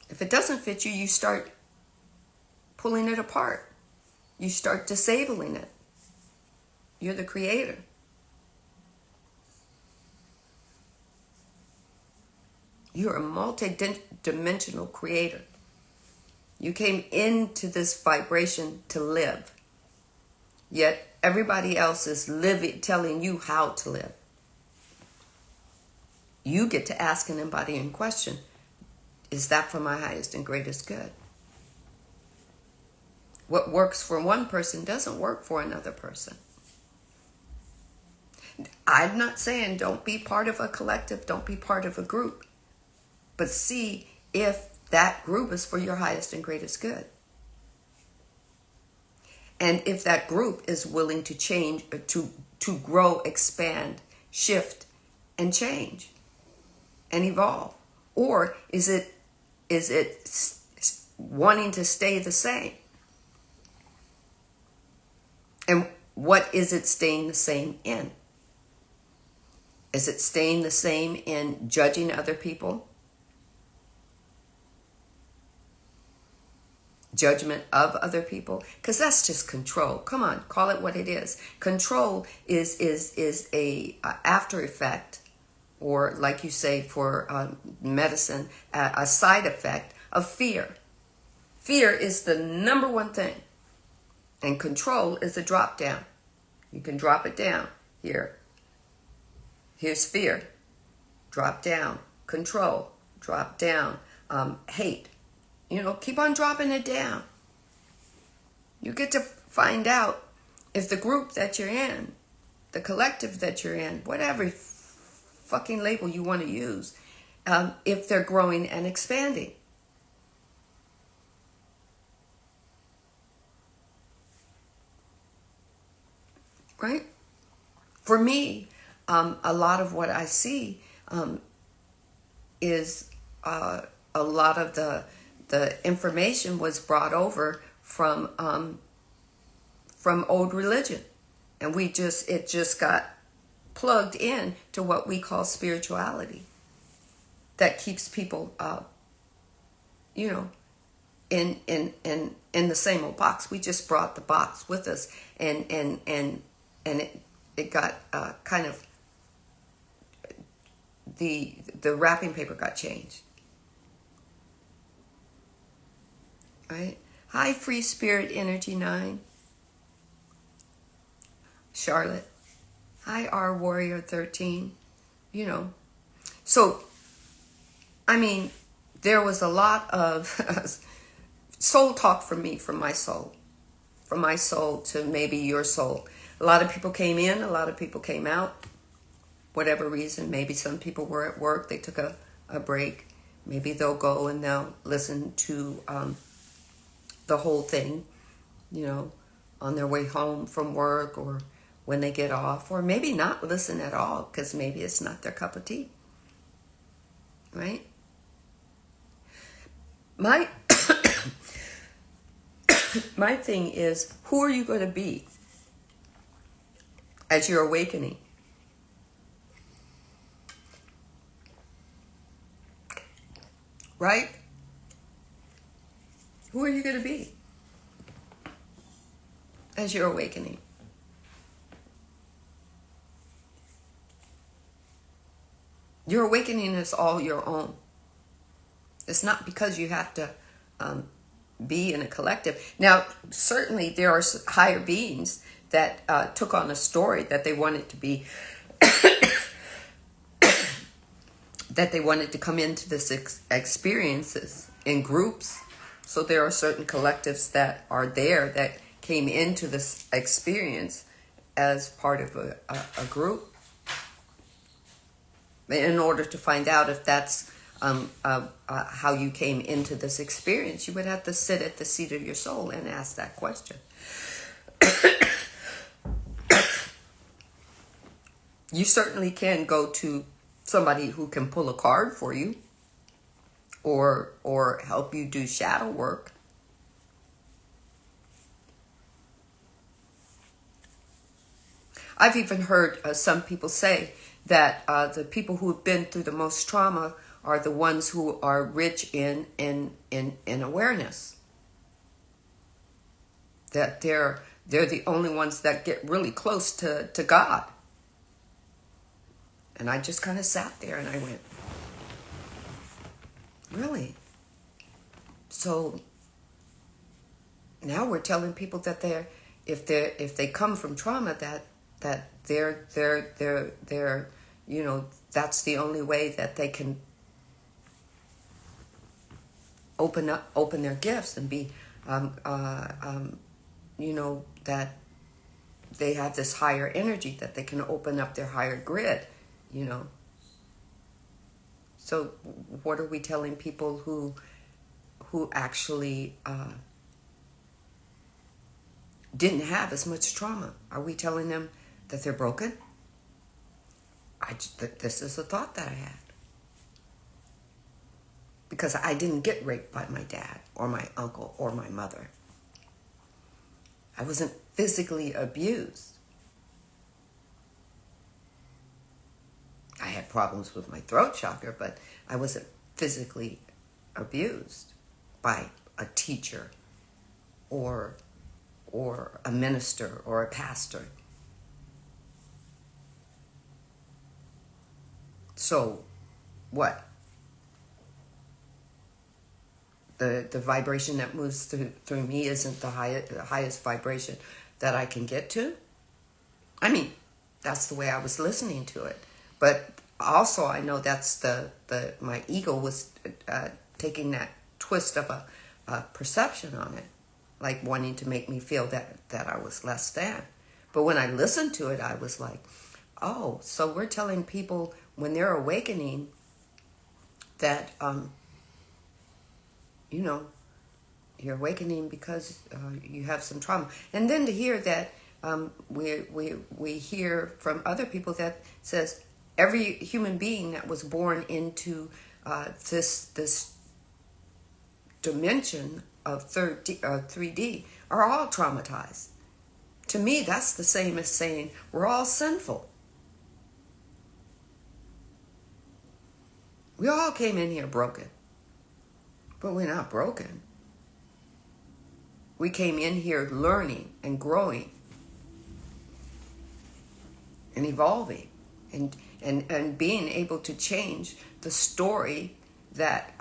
If it doesn't fit you, you start pulling it apart. You start disabling it. You're the creator. You're a multi-dimensional creator. You came into this vibration to live. Yet everybody else is telling you how to live. You get to ask an embodying question. Is that for my highest and greatest good? What works for one person doesn't work for another person. I'm not saying don't be part of a collective, don't be part of a group. But see if that group is for your highest and greatest good. And if that group is willing to change, to grow, expand, shift, and change, and evolve. Or is it wanting to stay the same? And what is it staying the same in? Is it staying the same in judging other people? Judgment of other people? Because that's just control. Come on, call it what it is. Control is a after effect, or like you say for medicine, a side effect of fear. Fear is the number one thing. And control is a drop down. You can drop it down here. Here's fear. Drop down. Control. Drop down. Hate. Keep on dropping it down. You get to find out if the group that you're in, the collective that you're in, whatever fucking label you want to use, if they're growing and expanding. Right? For me, a lot of what I see is a lot of the information was brought over from old religion, and it just got plugged in to what we call spirituality. That keeps people, in the same old box. We just brought the box with us, and it got kind of the wrapping paper got changed. Right? Hi, Free Spirit Energy 9. Charlotte. Hi, R Warrior 13. You know. So, I mean, there was a lot of soul talk from me, from my soul. From my soul to maybe your soul. A lot of people came in, a lot of people came out. Whatever reason. Maybe some people were at work, they took a break. Maybe they'll go and they'll listen to the whole thing, you know, on their way home from work or when they get off, or maybe not listen at all because maybe it's not their cup of tea, right? My my thing is, who are you going to be as you're awakening? Right? Who are you going to be as you're awakening? Your awakening is all your own. It's not because you have to be in a collective. Now, certainly there are higher beings that took on a story that they wanted to be, that they wanted to come into this experiences in groups. So there are certain collectives that are there that came into this experience as part of a group. In order to find out if that's how you came into this experience, you would have to sit at the seat of your soul and ask that question. You certainly can go to somebody who can pull a card for you or help you do shadow work. I've even heard some people say that the people who have been through the most trauma are the ones who are rich in awareness. That they're the only ones that get really close to God. And I just kind of sat there and I went, really? So now we're telling people that if they come from trauma, that they're you know, that's the only way that they can open their gifts and be you know, that they have this higher energy, that they can open up their higher grid, you know. So what are we telling people who actually didn't have as much trauma? Are we telling them that they're broken? This is a thought that I had. Because I didn't get raped by my dad or my uncle or my mother. I wasn't physically abused. I had problems with my throat chakra, but I wasn't physically abused by a teacher or a minister or a pastor. So, what? The vibration that moves through me isn't the highest vibration that I can get to? I mean, that's the way I was listening to it. But also I know that's my ego was taking that twist of a perception on it. Like wanting to make me feel that I was less than. But when I listened to it, I was like, oh, so we're telling people when they're awakening that, you know, you're awakening because you have some trauma. And then to hear that we hear from other people that says every human being that was born into this dimension of 3D are all traumatized. To me, that's the same as saying we're all sinful. We all came in here broken. But we're not broken. We came in here learning and growing and evolving and being able to change the story that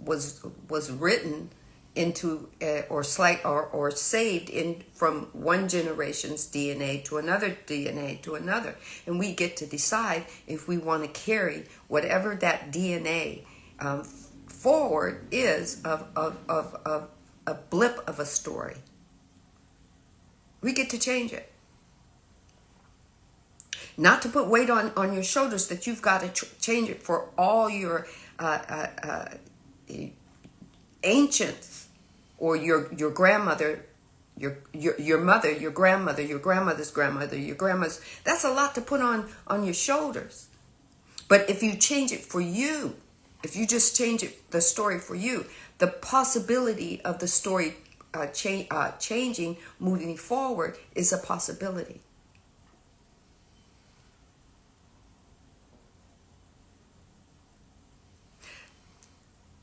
was written into or saved in from one generation's DNA to another DNA to another, and we get to decide if we want to carry whatever that DNA forward is of a blip of a story. We get to change it. Not to put weight on your shoulders that you've got to change it for all your ancients or your grandmother, your mother, your grandmother, your grandmother's grandmother, your grandma's. That's a lot to put on your shoulders. But if you change it for you, if you just change the story for you, the possibility of the story changing, moving forward is a possibility.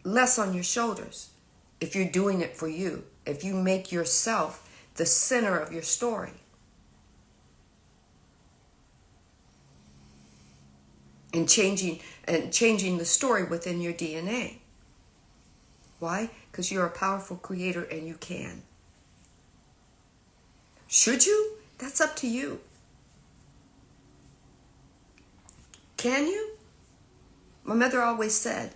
Less on your shoulders if you're doing it for you, if you make yourself the center of your story. And changing the story within your DNA. Why? Because you're a powerful creator and you can. Should you? That's up to you. Can you? My mother always said,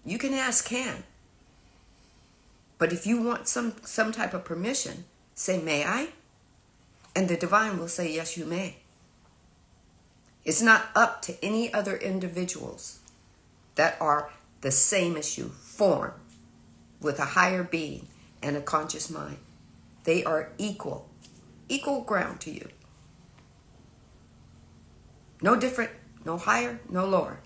you can ask can. But if you want some type of permission, say, may I? And the divine will say, yes, you may. It's not up to any other individuals that are the same as you, form with a higher being and a conscious mind. They are equal ground to you. No different, no higher, no lower.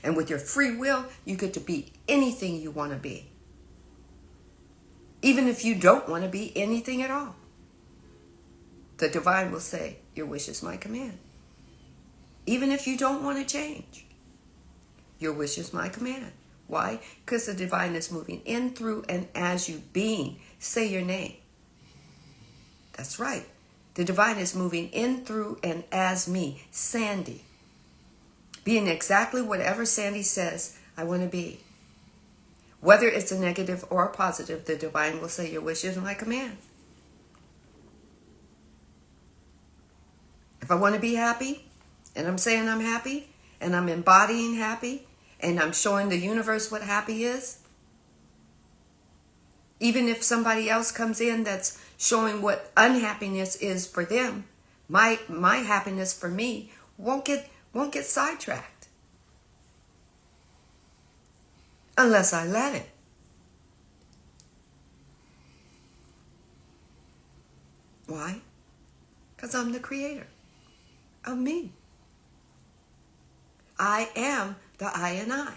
And with your free will, you get to be anything you want to be. Even if you don't want to be anything at all. The divine will say, your wish is my command. Even if you don't want to change. Your wish is my command. Why? Because the divine is moving in, through, and as you being. Say your name. That's right. The divine is moving in, through, and as me, Sandy. Being exactly whatever Sandy says I want to be. Whether it's a negative or a positive, the divine will say, your wish is my command. If I want to be happy, and I'm saying I'm happy, and I'm embodying happy, and I'm showing the universe what happy is, even if somebody else comes in that's showing what unhappiness is for them, my happiness for me won't get sidetracked unless I let it. Why? Because I'm the creator of me. I am the I and I.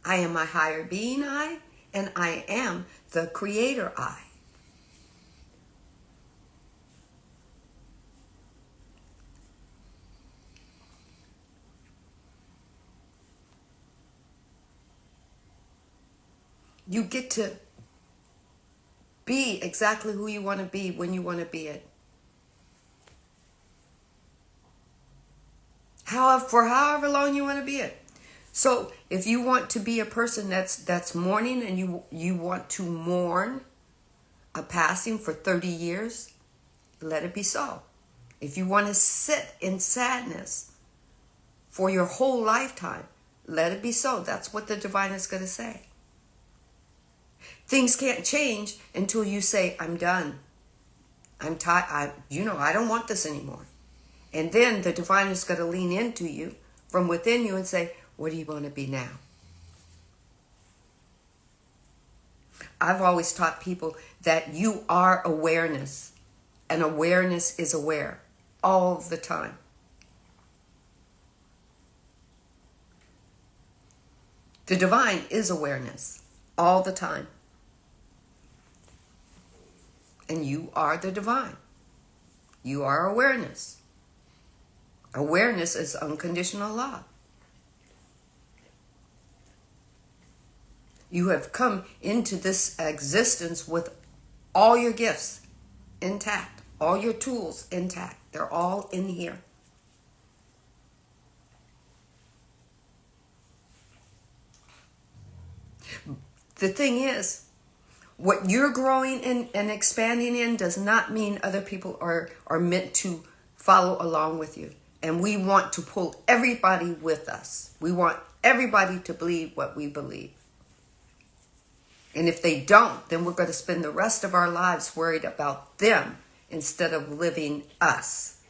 I am my higher being I, and I am the creator I. You get to be exactly who you want to be when you want to be it. For however long you want to be it. So if you want to be a person that's mourning and you want to mourn a passing for 30 years, let it be so. If you want to sit in sadness for your whole lifetime, let it be so. That's what the divine is going to say. Things can't change until you say, I'm done. I'm tired. I don't want this anymore. And then the divine is going to lean into you from within you and say, what do you want to be now? I've always taught people that you are awareness. And awareness is aware all the time. The divine is awareness all the time. And you are the divine. You are awareness. Awareness is unconditional love. You have come into this existence with all your gifts intact, all your tools intact. They're all in here. The thing is, what you're growing in and expanding in does not mean other people are meant to follow along with you. And we want to pull everybody with us. We want everybody to believe what we believe. And if they don't, then we're going to spend the rest of our lives worried about them instead of living us.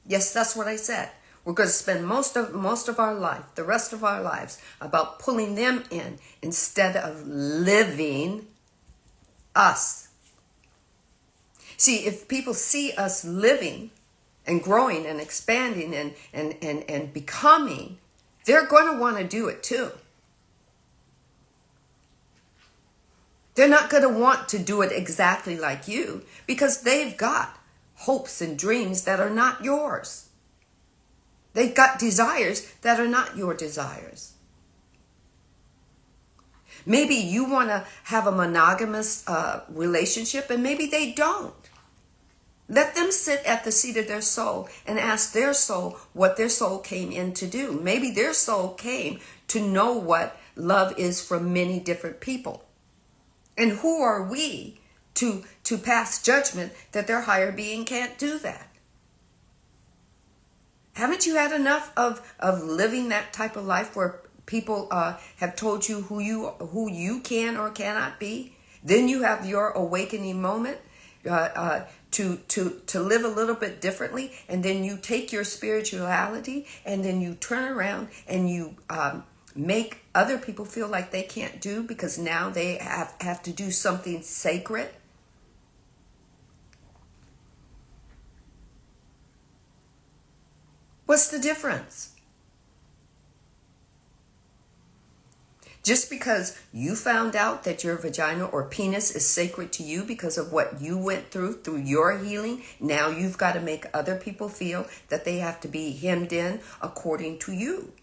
Yes, that's what I said. We're going to spend most of our life, the rest of our lives, about pulling them in instead of living us. See, if people see us living and growing and expanding and becoming, they're going to want to do it too. They're not going to want to do it exactly like you because they've got hopes and dreams that are not yours. They've got desires that are not your desires. Maybe you want to have a monogamous relationship and maybe they don't. Let them sit at the seat of their soul and ask their soul what their soul came in to do. Maybe their soul came to know what love is from many different people. And who are we to pass judgment that their higher being can't do that? Haven't you had enough of living that type of life where people have told you who you can or cannot be? Then you have your awakening moment to live a little bit differently, and then you take your spirituality and then you turn around and you make other people feel like they can't do because now they have to do something sacred. What's the difference? Just because you found out that your vagina or penis is sacred to you because of what you went through your healing, now you've got to make other people feel that they have to be hemmed in according to you.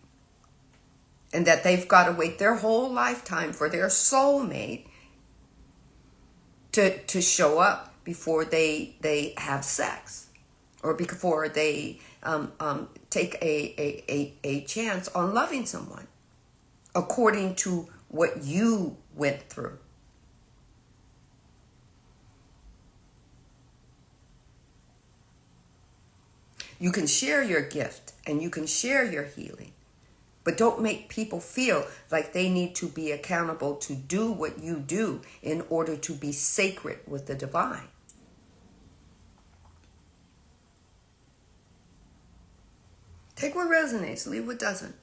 And that they've got to wait their whole lifetime for their soulmate to show up before they have sex. Or before they take a chance on loving someone according to what you went through. You can share your gift and you can share your healing, but don't make people feel like they need to be accountable to do what you do in order to be sacred with the divine. Take what resonates, leave what doesn't.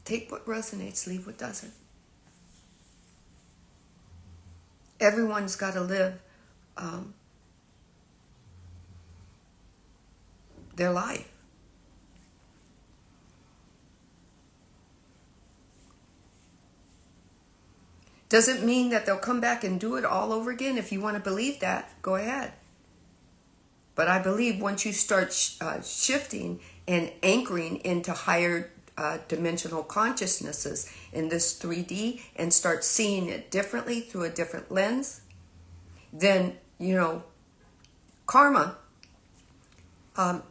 Take what resonates, leave what doesn't. Everyone's got to live their life. Doesn't mean that they'll come back and do it all over again. If you want to believe that, go ahead. But I believe once you start shifting and anchoring into higher dimensional consciousnesses in this 3D and start seeing it differently through a different lens, then, karma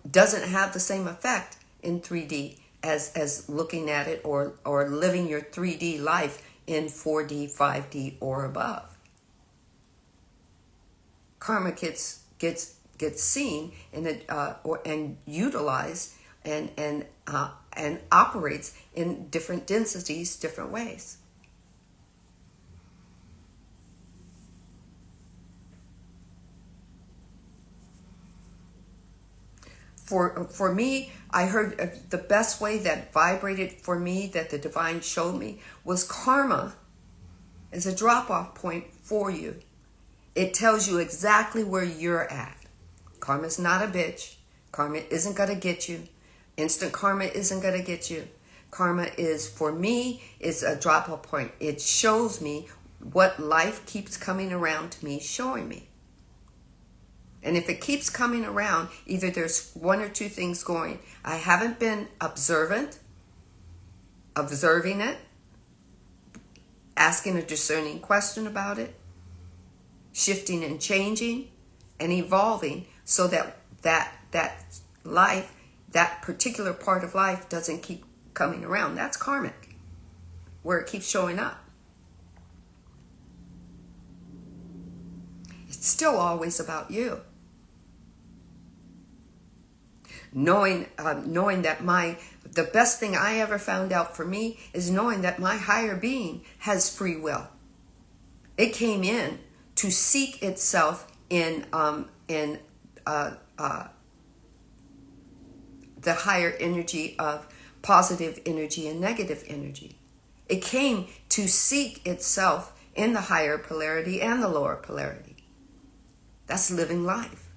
doesn't have the same effect in 3D as looking at it or living your 3D life in 4D, 5D, or above. Karma gets seen and utilized and operates in different densities, different ways. For me, I heard the best way that vibrated for me, that the divine showed me, was karma is a drop-off point for you. It tells you exactly where you're at. Karma's not a bitch. Karma isn't going to get you. Instant karma isn't going to get you. Karma is, for me, is a drop-off point. It shows me what life keeps coming around to me, showing me. And if it keeps coming around, either there's one or two things going. I haven't been observing it, asking a discerning question about it, shifting and changing and evolving so that life, that particular part of life doesn't keep coming around. That's karmic, where it keeps showing up. It's still always about you. Knowing that the best thing I ever found out for me is knowing that my higher being has free will. It came in to seek itself in the higher energy of positive energy and negative energy. It came to seek itself in the higher polarity and the lower polarity. That's living life.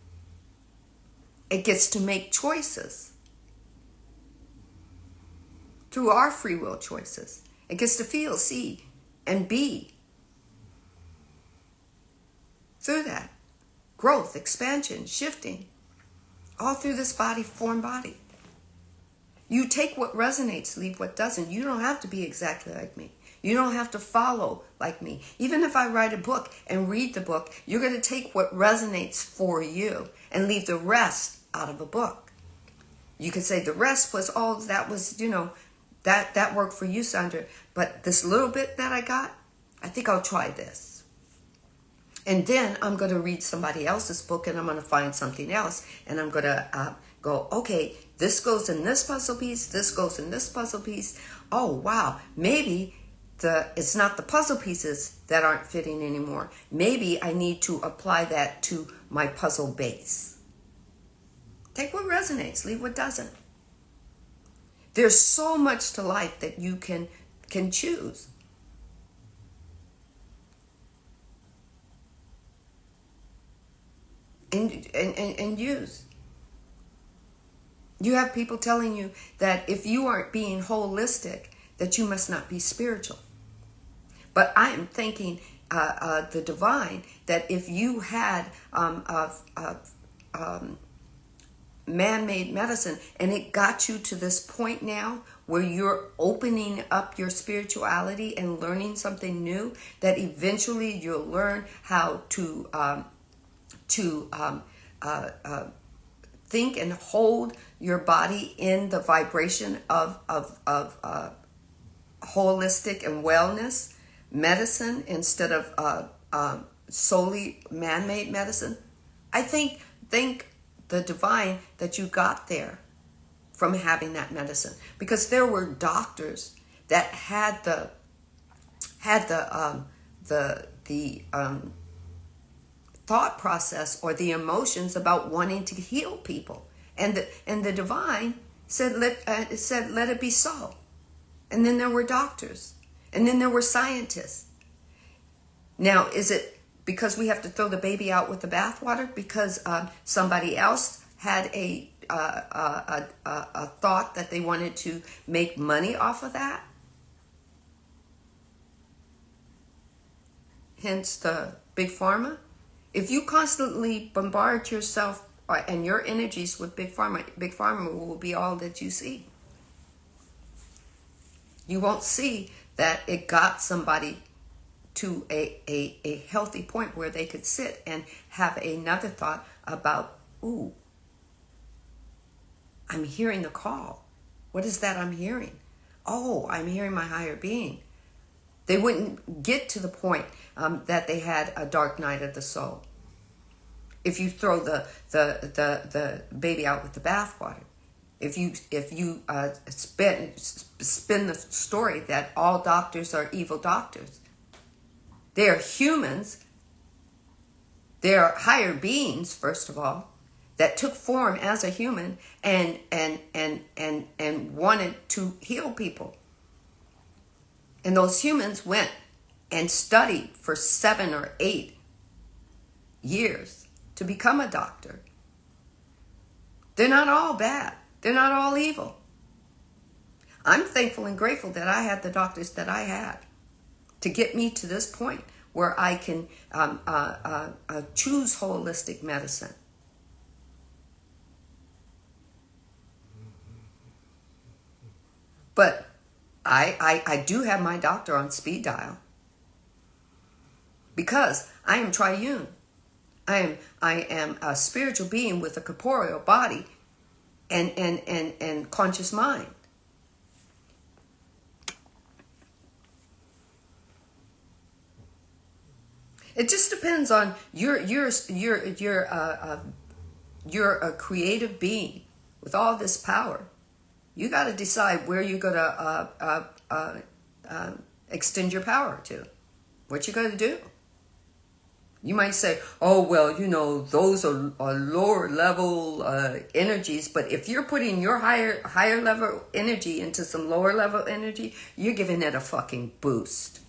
It gets to make choices through our free will choices. It gets to feel, see, and be through that. Growth, expansion, shifting, all through this form body. You take what resonates, leave what doesn't. You don't have to be exactly like me. You don't have to follow like me. Even if I write a book and read the book, you're going to take what resonates for you and leave the rest out of a book. You could say the rest was all that was, that worked for you, Sandra. But this little bit that I got, I think I'll try this. And then I'm going to read somebody else's book and I'm going to find something else. And I'm going to go, okay, this goes in this puzzle piece. This goes in this puzzle piece. Oh, wow. Maybe it's not the puzzle pieces that aren't fitting anymore. Maybe I need to apply that to my puzzle base. Take what resonates, leave what doesn't. There's so much to life that you can choose. And use. You have people telling you that if you aren't being holistic, that you must not be spiritual. But I am thinking the divine, that if you had man-made medicine and it got you to this point now where you're opening up your spirituality and learning something new, that eventually you'll learn how to think and hold your body in the vibration of holistic and wellness medicine instead of solely man-made medicine. I think the divine that you got there from having that medicine, because there were doctors that had the thought process or the emotions about wanting to heal people, and the divine said let it be so. And then there were doctors, and then there were scientists. Now, is it because we have to throw the baby out with the bathwater because somebody else had a thought that they wanted to make money off of that? Hence the big pharma. If you constantly bombard yourself and your energies with big pharma will be all that you see. You won't see that it got somebody to a healthy point where they could sit and have another thought about, ooh, I'm hearing the call. What is that I'm hearing? Oh, I'm hearing my higher being. They wouldn't get to the point that they had a dark night of the soul. If you throw the baby out with the bathwater, if you spin the story that all doctors are evil doctors, they are humans. They are higher beings, first of all, that took form as a human and wanted to heal people. And those humans went and studied for 7 or 8 years to become a doctor. They're not all bad. They're not all evil. I'm thankful and grateful that I had the doctors that I had to get me to this point where I can choose holistic medicine But I do have my doctor on speed dial because I am triune. I am a spiritual being with a corporeal body and conscious mind. It just depends on you're a creative being with all this power. You got to decide where you're going to extend your power to. What you got to do. You might say, oh, well, you know, those are lower level energies. But if you're putting your higher level energy into some lower level energy, you're giving it a fucking boost.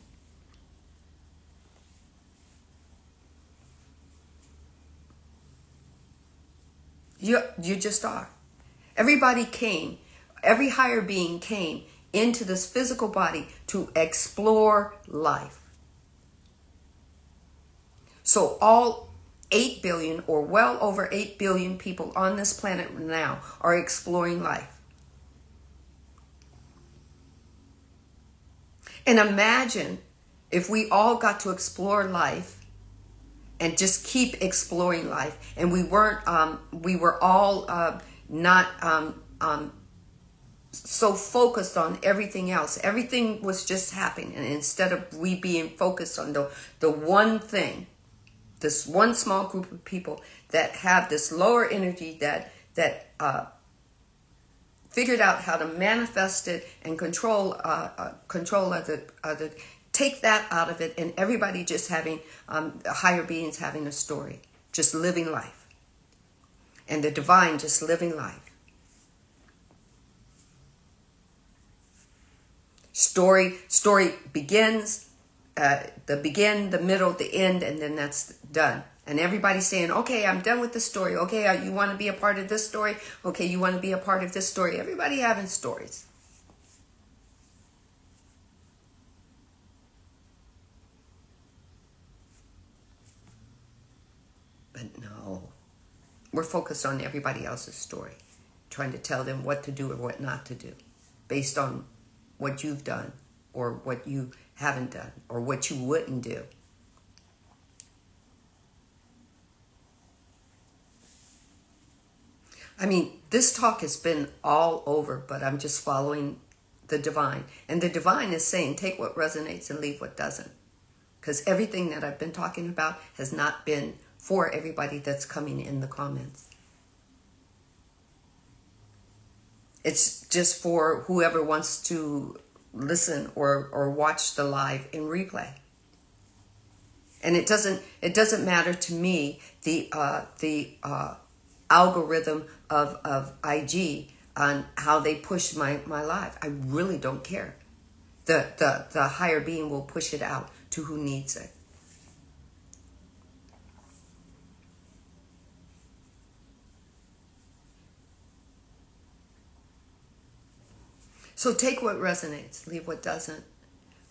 You just are. Everybody came, every higher being came into this physical body to explore life. So all 8 billion or well over 8 billion people on this planet now are exploring life. And imagine if we all got to explore life and just keep exploring life, and we were all not so focused on everything else. Everything was just happening, and instead of we being focused on the one thing, this one small group of people that have this lower energy that figured out how to manifest it and control other, take that out of it, and everybody just having higher beings having a story, just living life, and the divine just living life. Story begins, the middle, the end, and then that's done. And everybody's saying, okay, I'm done with the story. Okay, you want to be a part of this story? Okay, you want to be a part of this story? Everybody having stories. But no, we're focused on everybody else's story, trying to tell them what to do or what not to do, based on what you've done or what you haven't done or what you wouldn't do. I mean, this talk has been all over, but I'm just following the divine. And the divine is saying, take what resonates and leave what doesn't. Because everything that I've been talking about has not been for everybody that's coming in the comments. It's just for whoever wants to listen or watch the live in replay. And it doesn't matter to me the algorithm of IG on how they push my live. I really don't care. The higher being will push it out to who needs it. So take what resonates, leave what doesn't.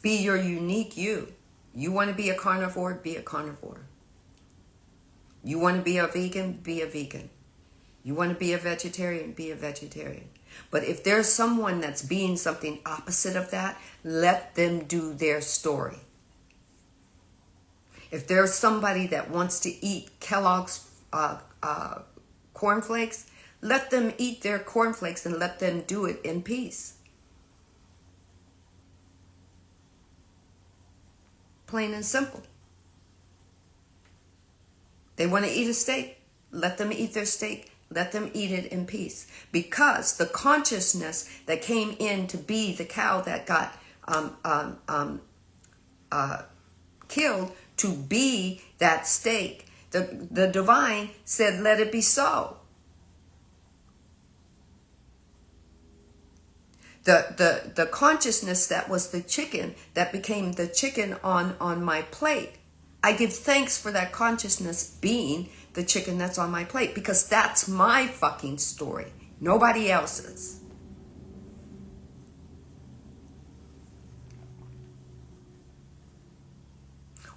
Be your unique you. You want to be a carnivore, be a carnivore. You want to be a vegan, be a vegan. You want to be a vegetarian, be a vegetarian. But if there's someone that's being something opposite of that, let them do their story. If there's somebody that wants to eat Kellogg's cornflakes, let them eat their cornflakes and let them do it in peace. Plain and simple. They want to eat a steak, let them eat their steak. Let them eat it in peace. Because the consciousness that came in to be the cow that got killed to be that steak, the divine said, let it be so. The consciousness that was the chicken that became the chicken on my plate, I give thanks for that consciousness being the chicken that's on my plate, because that's my fucking story, nobody else's.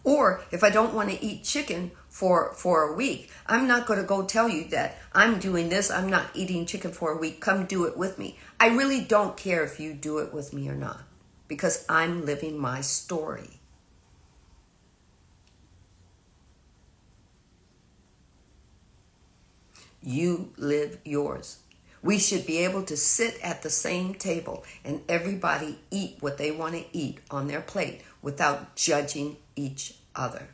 Or if I don't want to eat chicken for a week, I'm not going to go tell you that I'm doing this. I'm not eating chicken for a week. Come do it with me. I really don't care if you do it with me or not, because I'm living my story. You live yours. We should be able to sit at the same table and everybody eat what they want to eat on their plate without judging each other.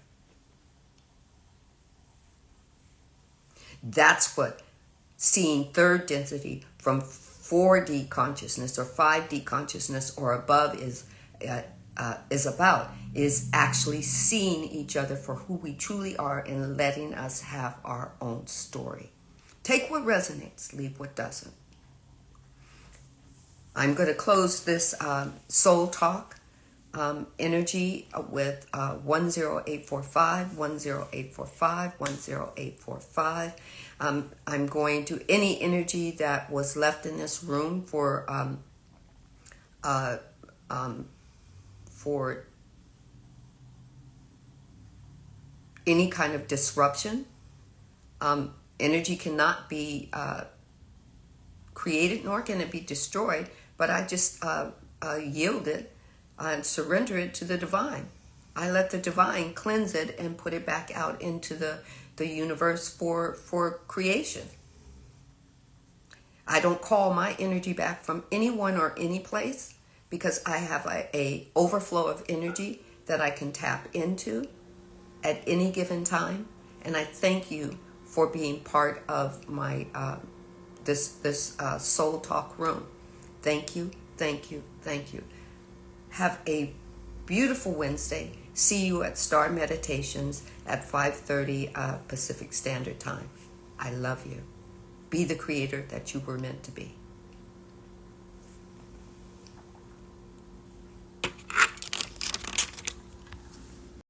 That's what seeing third density from 4D consciousness or 5D consciousness or above is about, is actually seeing each other for who we truly are and letting us have our own story. Take what resonates, leave what doesn't. I'm going to close this soul talk energy with 10845, 10845, 10845. I'm going to, any energy that was left in this room for any kind of disruption. Energy cannot be created, nor can it be destroyed, but I just yield it and surrender it to the divine. I let the divine cleanse it and put it back out into the universe for creation. I don't call my energy back from anyone or any place, because I have a overflow of energy that I can tap into at any given time. And I thank you for being part of my this soul talk room. Thank you, thank you, thank you. Have a beautiful Wednesday. See you at Star Meditations at 5:30 Pacific Standard Time. I love you. Be the creator that you were meant to be.